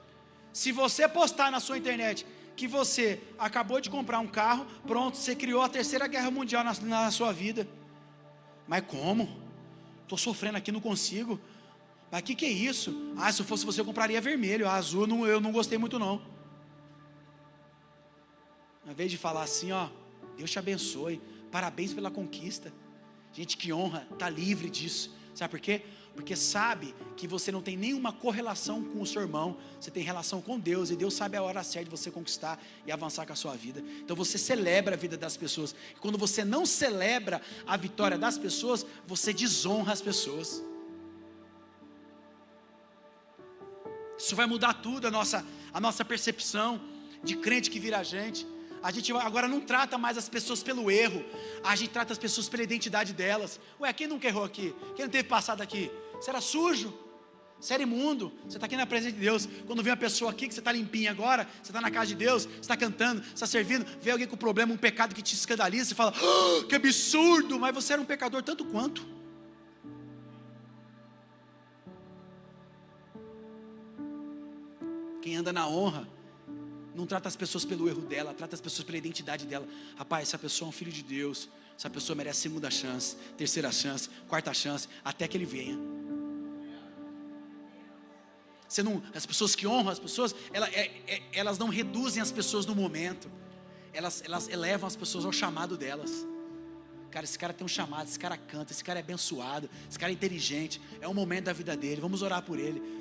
Se você postar na sua internet que você acabou de comprar um carro, pronto, você criou a terceira guerra mundial na sua vida. Mas como? Estou sofrendo aqui, não consigo. Mas o que é isso? Se eu fosse você eu compraria vermelho, azul eu não gostei muito não. Ao invés de falar assim, ó, Deus te abençoe, parabéns pela conquista. Gente que honra, está livre disso. Sabe por quê? Porque sabe que você não tem nenhuma correlação com o seu irmão, você tem relação com Deus, e Deus sabe a hora certa de você conquistar e avançar com a sua vida. Então você celebra a vida das pessoas, e quando você não celebra a vitória das pessoas, você desonra as pessoas. Isso vai mudar tudo, a nossa percepção de crente que vira gente. A gente agora não trata mais as pessoas pelo erro, a gente trata as pessoas pela identidade delas. Ué, quem nunca errou aqui? Quem não teve passado aqui? Você era sujo, você era imundo, você está aqui na presença de Deus. Quando vem uma pessoa aqui que você está limpinho agora, você está na casa de Deus, você está cantando, você está servindo, vê alguém com problema, um pecado que te escandaliza, você fala, que absurdo, mas você era um pecador tanto quanto. Quem anda na honra não trata as pessoas pelo erro dela, trata as pessoas pela identidade dela. Rapaz, essa pessoa é um filho de Deus, essa pessoa merece segunda chance, terceira chance, quarta chance, até que ele venha. As pessoas que honram as pessoas, elas não reduzem as pessoas no momento, elas elevam as pessoas ao chamado delas. Cara, esse cara tem um chamado, esse cara canta, esse cara é abençoado, esse cara é inteligente, é um momento da vida dele, vamos orar por ele.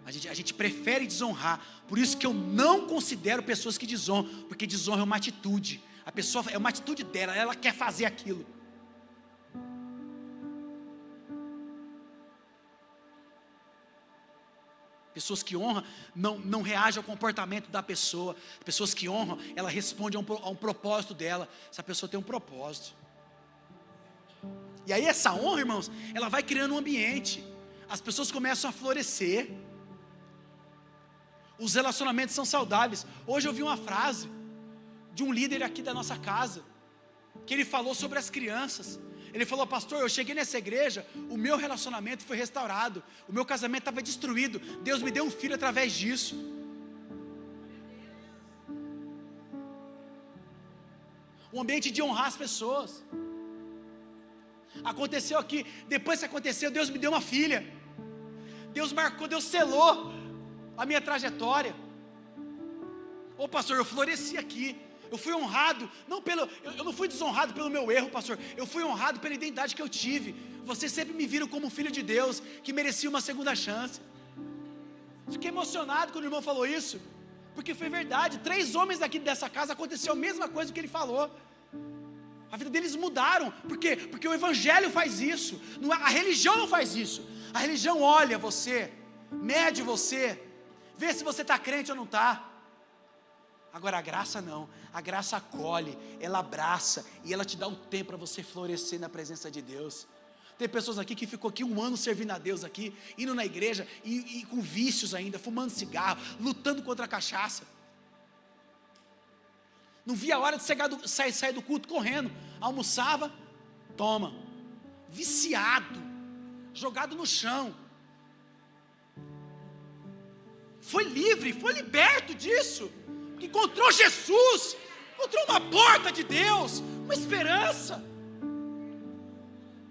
A gente prefere desonrar. Por isso que eu não considero pessoas que desonram, porque desonra é uma atitude. A pessoa é uma atitude dela, ela quer fazer aquilo. Pessoas que honram não reagem ao comportamento da pessoa. Pessoas que honram, ela responde a um propósito dela. Essa pessoa tem um propósito. E aí essa honra, irmãos, ela vai criando um ambiente. As pessoas começam a florescer. Os relacionamentos são saudáveis. Hoje eu vi uma frase de um líder aqui da nossa casa, que ele falou sobre as crianças. Ele falou, pastor, eu cheguei nessa igreja, o meu relacionamento foi restaurado, o meu casamento estava destruído, Deus me deu um filho através disso. Um ambiente de honrar as pessoas. Aconteceu aqui, depois que aconteceu, Deus me deu uma filha. Deus marcou, Deus selou a minha trajetória. Ô pastor, eu floresci aqui, eu fui honrado, eu não fui desonrado pelo meu erro, pastor, eu fui honrado pela identidade que eu tive. Vocês sempre me viram como um filho de Deus, que merecia uma segunda chance. Fiquei emocionado quando o irmão falou isso, porque foi verdade. 3 homens daqui dessa casa, aconteceu a mesma coisa que ele falou. A vida deles mudaram. Por quê? Porque o evangelho faz isso, a religião não faz isso. A religião olha você, mede você, vê se você está crente ou não está. Agora a graça não, a graça acolhe, ela abraça e ela te dá o tempo para você florescer na presença de Deus. Tem pessoas aqui que ficou aqui 1 ano servindo a Deus aqui, indo na igreja e com vícios ainda, fumando cigarro, lutando contra a cachaça. Não via a hora de sair do culto correndo, almoçava, toma, viciado, jogado no chão. Foi livre, foi liberto disso, que encontrou Jesus, encontrou uma porta de Deus, uma esperança.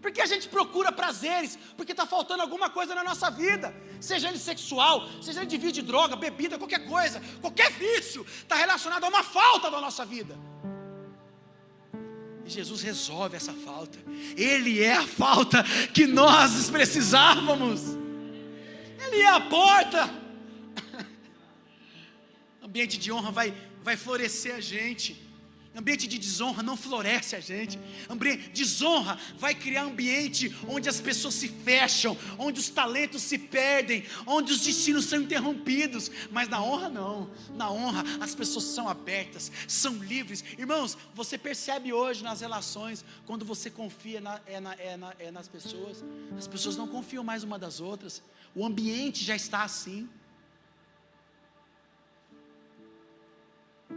Porque a gente procura prazeres, porque está faltando alguma coisa na nossa vida, seja ele sexual, seja ele de vício de droga, bebida, qualquer coisa, qualquer vício, está relacionado a uma falta da nossa vida. E Jesus resolve essa falta. Ele é a falta que nós precisávamos. Ele é a porta. Ambiente de honra vai florescer a gente. Ambiente de desonra não floresce a gente. Desonra vai criar ambiente onde as pessoas se fecham, onde os talentos se perdem, onde os destinos são interrompidos. Mas na honra não. Na honra as pessoas são abertas, são livres. Irmãos, você percebe hoje nas relações, quando você confia nas pessoas, as pessoas não confiam mais uma das outras. O ambiente já está assim.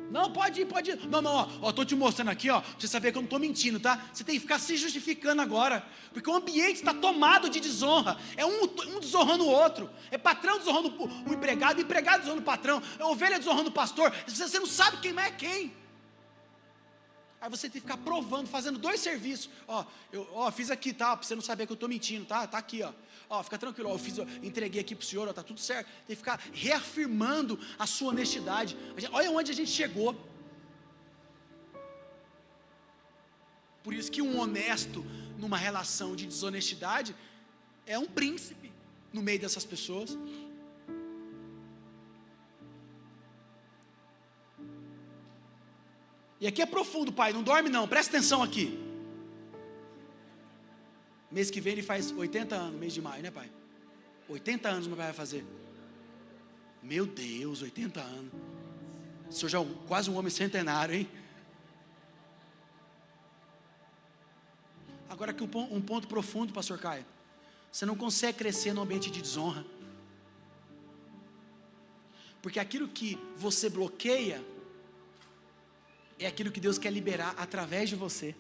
Não, pode ir. Não, estou te mostrando aqui, pra você saber que eu não estou mentindo, tá? Você tem que ficar se justificando agora, porque o ambiente está tomado de desonra. É um desonrando o outro. É patrão desonrando o empregado, empregado desonrando o patrão, é ovelha desonrando o pastor. Você não sabe quem é quem. Aí você tem que ficar provando, fazendo 2 serviços. Eu fiz aqui, tá? Para você não saber que eu estou mentindo, tá? Tá aqui, fica tranquilo, eu entreguei aqui para o senhor, tá tudo certo. Tem que ficar reafirmando a sua honestidade. Olha onde a gente chegou. Por isso que um honesto numa relação de desonestidade é um príncipe no meio dessas pessoas. E aqui é profundo, pai, não dorme não, presta atenção aqui. Mês que vem ele faz 80 anos, mês de maio, né, pai? 80 anos meu pai vai fazer. Meu Deus, 80 anos. O senhor já é quase um homem centenário, hein? Agora aqui um ponto profundo, pastor Caio. Você não consegue crescer num ambiente de desonra. Porque aquilo que você bloqueia é aquilo que Deus quer liberar através de você.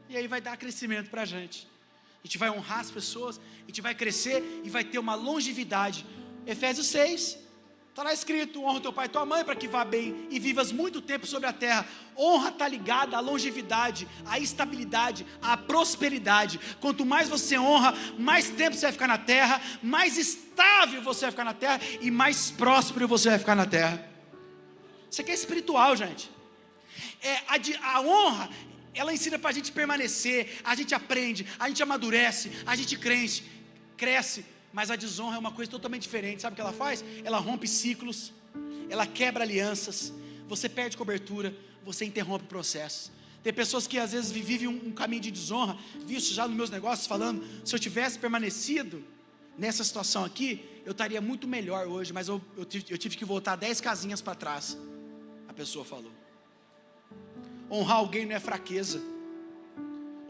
E aí vai dar crescimento para a gente. A gente vai honrar as pessoas, a gente vai crescer e vai ter uma longevidade. Efésios 6, está lá escrito: honra teu pai e tua mãe para que vá bem e vivas muito tempo sobre a terra. Honra está ligada à longevidade, à estabilidade, à prosperidade. Quanto mais você honra, mais tempo você vai ficar na terra, mais estável você vai ficar na terra e mais próspero você vai ficar na terra. Isso aqui é espiritual, gente. A honra, ela ensina para a gente permanecer, a gente aprende, a gente amadurece, a gente cresce. Mas a desonra é uma coisa totalmente diferente. Sabe o que ela faz? Ela rompe ciclos, ela quebra alianças, você perde cobertura, você interrompe processos. Tem pessoas que às vezes vivem um caminho de desonra. Vi isso já nos meus negócios falando: se eu tivesse permanecido nessa situação aqui, eu estaria muito melhor hoje, mas eu tive que voltar 10 casinhas para trás. A pessoa falou. Honrar alguém não é fraqueza.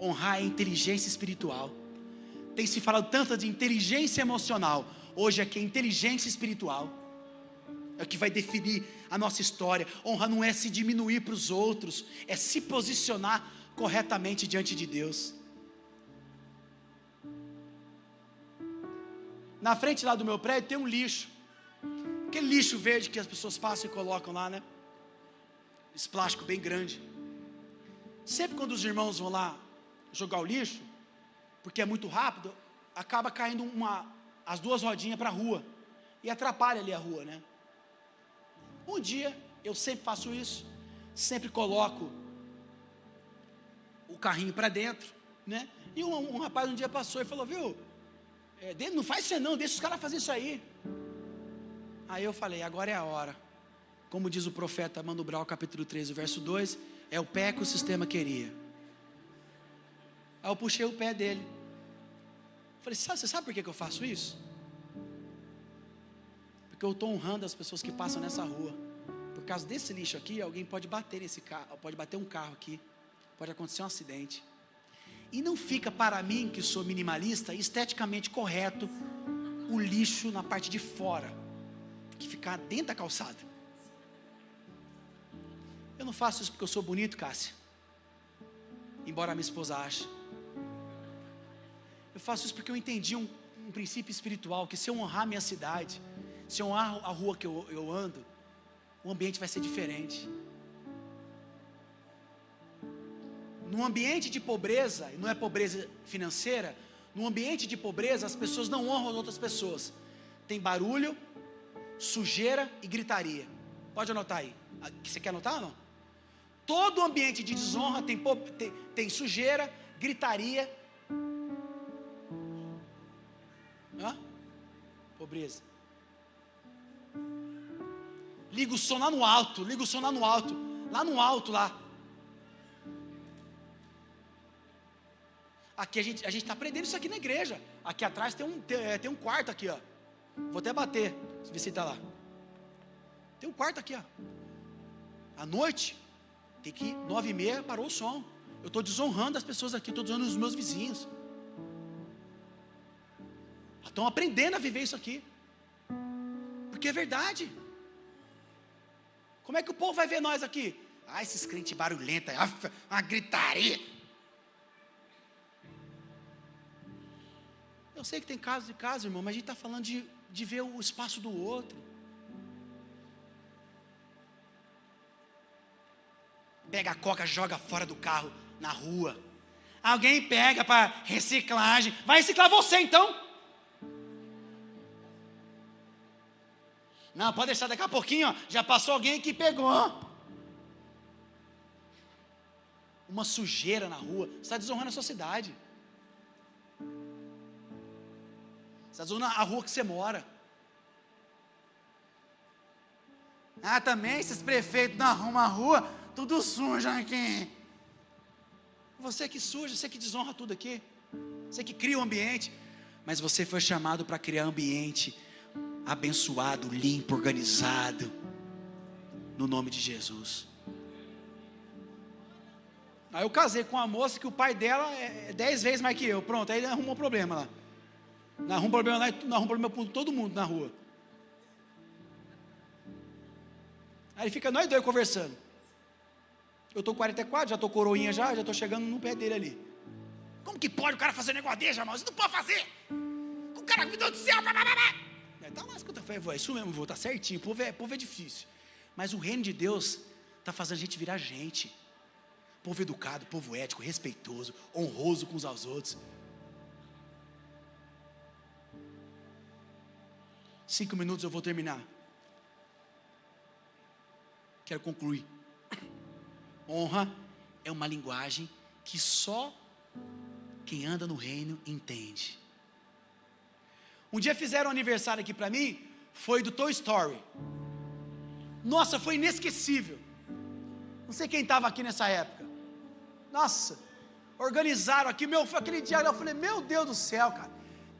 Honrar é inteligência espiritual. Tem se falado tanto de inteligência emocional. Hoje aqui é inteligência espiritual. É o que vai definir a nossa história. Honra não é se diminuir para os outros, é se posicionar corretamente diante de Deus. Na frente lá do meu prédio tem um lixo. Aquele lixo verde que as pessoas passam e colocam lá, né? Esse plástico bem grande. Sempre quando os irmãos vão lá jogar o lixo, porque é muito rápido, acaba caindo as 2 rodinhas para a rua, e atrapalha ali a rua, né? Um dia, eu sempre faço isso, sempre coloco o carrinho para dentro, né? E um rapaz um dia passou e falou: viu, não faz isso não, deixa os caras fazer isso aí. Aí eu falei: agora é a hora. Como diz o profeta Mano Brown, capítulo 13, verso 2, é o pé que o sistema queria. Aí eu puxei o pé dele. Falei: você sabe por que eu faço isso? Porque eu estou honrando as pessoas que passam nessa rua. Por causa desse lixo aqui, alguém pode bater nesse carro, pode bater um carro aqui, pode acontecer um acidente. E não fica para mim, que sou minimalista, esteticamente correto o lixo na parte de fora. Tem que ficar dentro da calçada. Eu não faço isso porque eu sou bonito, Cássia. embora a minha esposa ache. Eu faço isso porque eu entendi um princípio espiritual, que se eu honrar a minha cidade, se eu honrar a rua que eu ando, o ambiente vai ser diferente. Num ambiente de pobreza, e não é pobreza financeira, num ambiente de pobreza as pessoas não honram as outras pessoas. Tem barulho, sujeira e gritaria. Pode anotar aí. Você quer anotar ou não? Todo ambiente de desonra tem sujeira, gritaria. Pobreza. Liga o som lá no alto, lá no alto lá. Aqui a gente está aprendendo isso aqui na igreja. Aqui atrás tem um quarto aqui, ó. Vou até bater, ver se ele está lá. Tem um quarto aqui, ó. À noite, tem que 9h30 parou o som. Eu estou desonrando as pessoas aqui, estou desonrando os meus vizinhos. Estão aprendendo a viver isso aqui. Porque é verdade. Como é que o povo vai ver nós aqui? Esses crentes barulhentos, uma gritaria. Eu sei que tem casos e casos, irmão, mas a gente está falando de ver o espaço do outro. Pega a coca, joga fora do carro, na rua. Alguém pega para reciclagem. Vai reciclar você então. Não, pode deixar, daqui a pouquinho, ó, já passou alguém que pegou. Uma sujeira na rua, você está desonrando a sua cidade. Você está desonrando a rua que você mora. Também esses prefeitos não arrumam a rua, tudo sujo aqui. Você que suja, você que desonra tudo aqui. Você que cria o ambiente. Mas você foi chamado para criar ambiente abençoado, limpo, organizado, no nome de Jesus. Aí eu casei com uma moça que o pai dela é 10 vezes mais que eu. Pronto, aí ele arrumou um problema lá. Não arruma problema lá, não arruma problema com todo mundo na rua. Aí fica nós dois conversando. Eu estou 44, já estou coroinha já estou chegando no pé dele ali. Como que pode o cara fazer um negócio desse, irmão? Você não pode fazer. O cara me deu do céu. Tá lá, escuta, é isso mesmo, vou, tá certinho, povo é difícil. Mas o reino de Deus está fazendo a gente virar gente. Povo educado, povo ético, respeitoso, honroso com uns aos outros. 5 minutos eu vou terminar. Quero concluir. Honra é uma linguagem que só quem anda no reino entende. Um dia fizeram um aniversário aqui para mim, foi do Toy Story. Nossa, foi inesquecível. Não sei quem estava aqui nessa época. Nossa, organizaram aqui, aquele dia eu falei, meu Deus do céu, cara.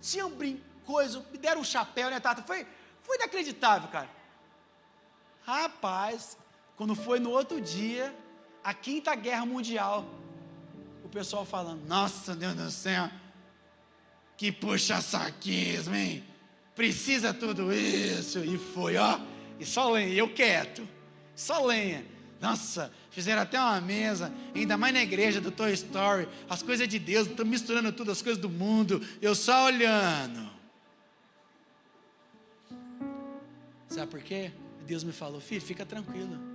Tinha um coisa, me deram um chapéu, né, Tata? Foi inacreditável, cara. Rapaz, quando foi no outro dia, a 5ª Guerra Mundial, o pessoal falando, nossa, Deus do céu, que puxa-saquismo, hein? Precisa tudo isso. E foi, ó, e só lenha, eu quieto, só lenha. Nossa, fizeram até uma mesa, ainda mais na igreja do Toy Story, as coisas de Deus, estão misturando tudo, as coisas do mundo, eu só olhando. Sabe por quê? Deus me falou, filho, fica tranquilo.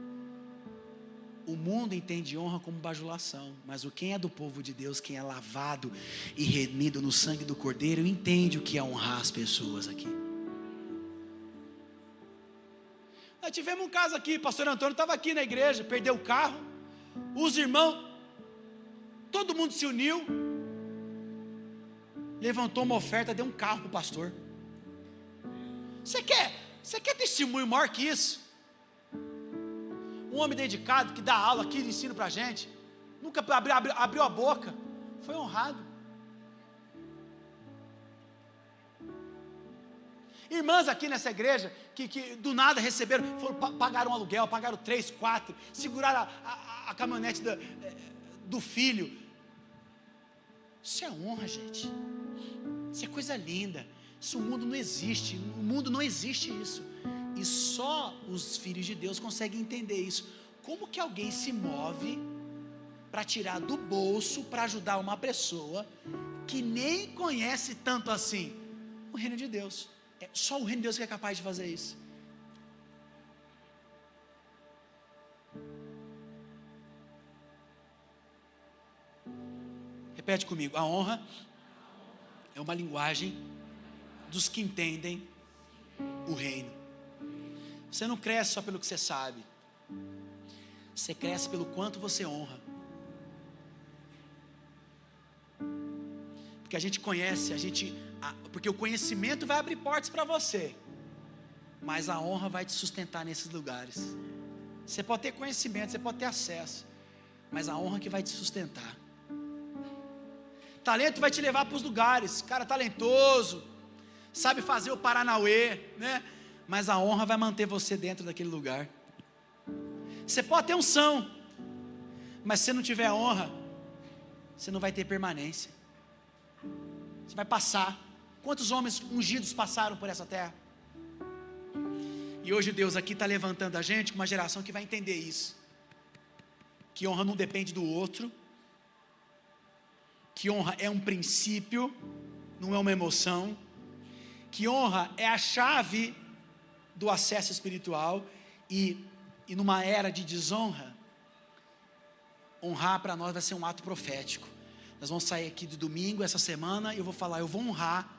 O mundo entende honra como bajulação, mas quem é do povo de Deus, quem é lavado e remido no sangue do Cordeiro, entende o que é honrar as pessoas aqui. Nós tivemos um caso aqui, pastor Antônio estava aqui na igreja, perdeu o carro, os irmãos, todo mundo se uniu, levantou uma oferta, deu um carro para o pastor. Você quer testemunho maior que isso? Um homem dedicado, que dá aula aqui, ensino para a gente, nunca abriu a boca, foi honrado. Irmãs aqui nessa igreja, que do nada receberam, pagaram aluguel, pagaram 3, 4, seguraram a caminhonete do filho. Isso é honra, gente. Isso é coisa linda. Isso, o mundo não existe, no mundo não existe isso. E só os filhos de Deus conseguem entender isso. Como que alguém se move para tirar do bolso, para ajudar uma pessoa que nem conhece tanto assim o reino de Deus. É só o reino de Deus que é capaz de fazer isso. Repete comigo: a honra é uma linguagem dos que entendem o reino. Você não cresce só pelo que você sabe, você cresce pelo quanto você honra. Porque a gente conhece, porque o conhecimento vai abrir portas para você, mas a honra vai te sustentar nesses lugares. Você pode ter conhecimento, você pode ter acesso, mas a honra que vai te sustentar. Talento vai te levar para os lugares, cara talentoso, sabe fazer o Paranauê, né? Mas a honra vai manter você dentro daquele lugar. Você pode ter unção, mas se não tiver honra, você não vai ter permanência. Você vai passar. Quantos homens ungidos passaram por essa terra? E hoje Deus aqui está levantando a gente com uma geração que vai entender isso, que honra não depende do outro, que honra é um princípio, não é uma emoção, que honra é a chave do acesso espiritual, e numa era de desonra, honrar para nós vai ser um ato profético. Nós vamos sair aqui de domingo, essa semana, e eu vou falar, eu vou honrar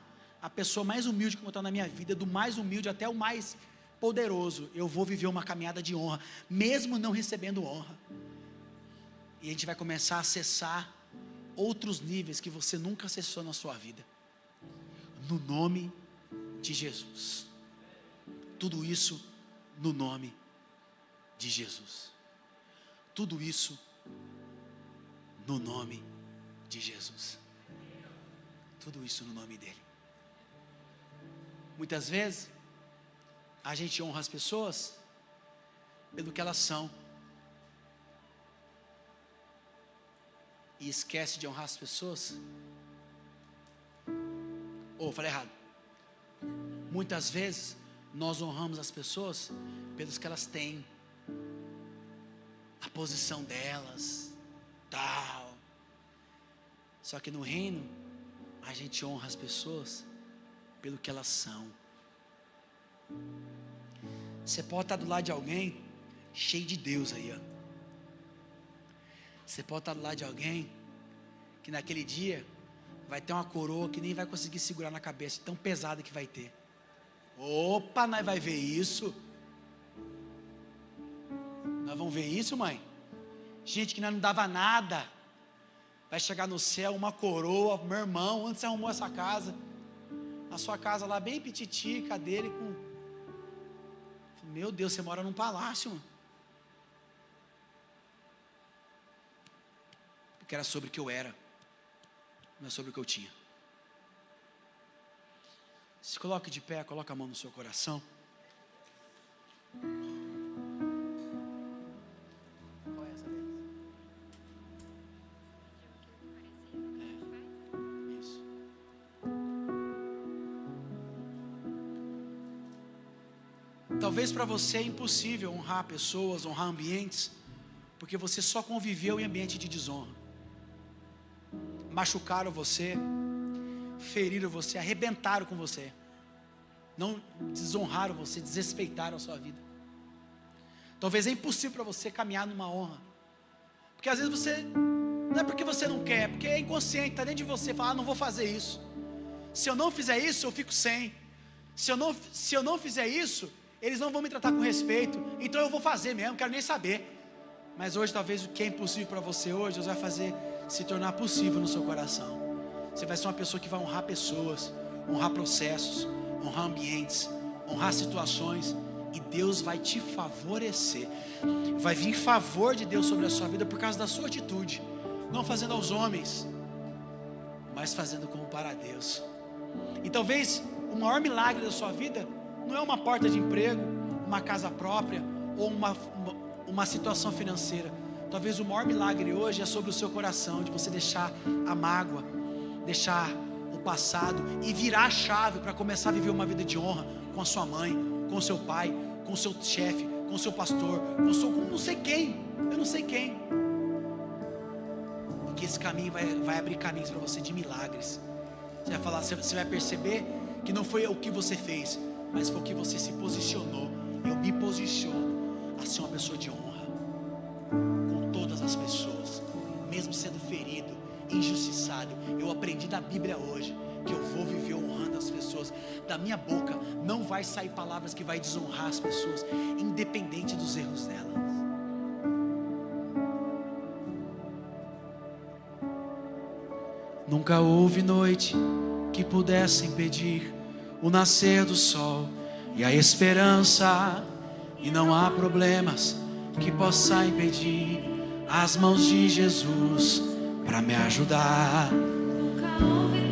a pessoa mais humilde que eu vou estar na minha vida, do mais humilde até o mais poderoso. Eu vou viver uma caminhada de honra, mesmo não recebendo honra. E a gente vai começar a acessar outros níveis que você nunca acessou na sua vida, no nome de Jesus. Tudo isso no nome de Jesus. Tudo isso no nome de Jesus. Tudo isso no nome dele. Muitas vezes a gente honra as pessoas pelo que elas são e esquece de honrar as pessoas. Falei errado. Muitas vezes nós honramos as pessoas pelos que elas têm, a posição delas, tal. Só que no reino a gente honra as pessoas pelo que elas são. Você pode estar do lado de alguém cheio de Deus aí, ó. Você pode estar do lado de alguém que naquele dia vai ter uma coroa que nem vai conseguir segurar na cabeça, tão pesada que vai ter. Opa, nós vai ver isso. Nós vamos ver isso, mãe. Gente que nós não dava nada, vai chegar no céu uma coroa. Meu irmão, onde você arrumou essa casa? A sua casa lá bem pititi, cadeira e com... Meu Deus, você mora num palácio, mano. Porque era sobre o que eu era, não é sobre o que eu tinha. Se coloque de pé, coloque a mão no seu coração. Qual é essa deles? Isso. Talvez para você é impossível honrar pessoas, honrar ambientes, porque você só conviveu em ambiente de desonra. Machucaram você, feriram você, arrebentaram com você, não desonraram você, desrespeitaram a sua vida. Talvez é impossível para você caminhar numa honra, porque às vezes você, não é porque você não quer, é porque é inconsciente, está dentro de você, fala, não vou fazer isso, se eu não fizer isso eu fico sem, se eu não fizer isso, eles não vão me tratar com respeito, então eu vou fazer mesmo, não quero nem saber. Mas hoje talvez o que é impossível para você hoje, Deus vai fazer se tornar possível no seu coração. Você vai ser uma pessoa que vai honrar pessoas, honrar processos, honrar ambientes, honrar situações, e Deus vai te favorecer. Vai vir favor de Deus sobre a sua vida por causa da sua atitude, não fazendo aos homens, mas fazendo como para Deus. E talvez o maior milagre da sua vida não é uma porta de emprego, uma casa própria ou uma situação financeira. Talvez o maior milagre hoje é sobre o seu coração, de você deixar a mágoa, deixar o passado e virar a chave para começar a viver uma vida de honra com a sua mãe, com o seu pai, com o seu chefe, com o seu pastor, com não sei quem, eu não sei quem. que esse caminho vai abrir caminhos para você de milagres. Você vai falar, você vai perceber que não foi o que você fez, mas foi o que você se posicionou. Eu me posiciono a ser uma pessoa de honra com todas as pessoas, mesmo sendo ferido, injustiçado. Eu aprendi da Bíblia hoje que eu vou viver honrando as pessoas. Da minha boca não vai sair palavras que vai desonrar as pessoas, independente dos erros delas. Nunca houve noite que pudesse impedir o nascer do sol e a esperança, e não há problemas que possa impedir as mãos de Jesus para me ajudar. Nunca houve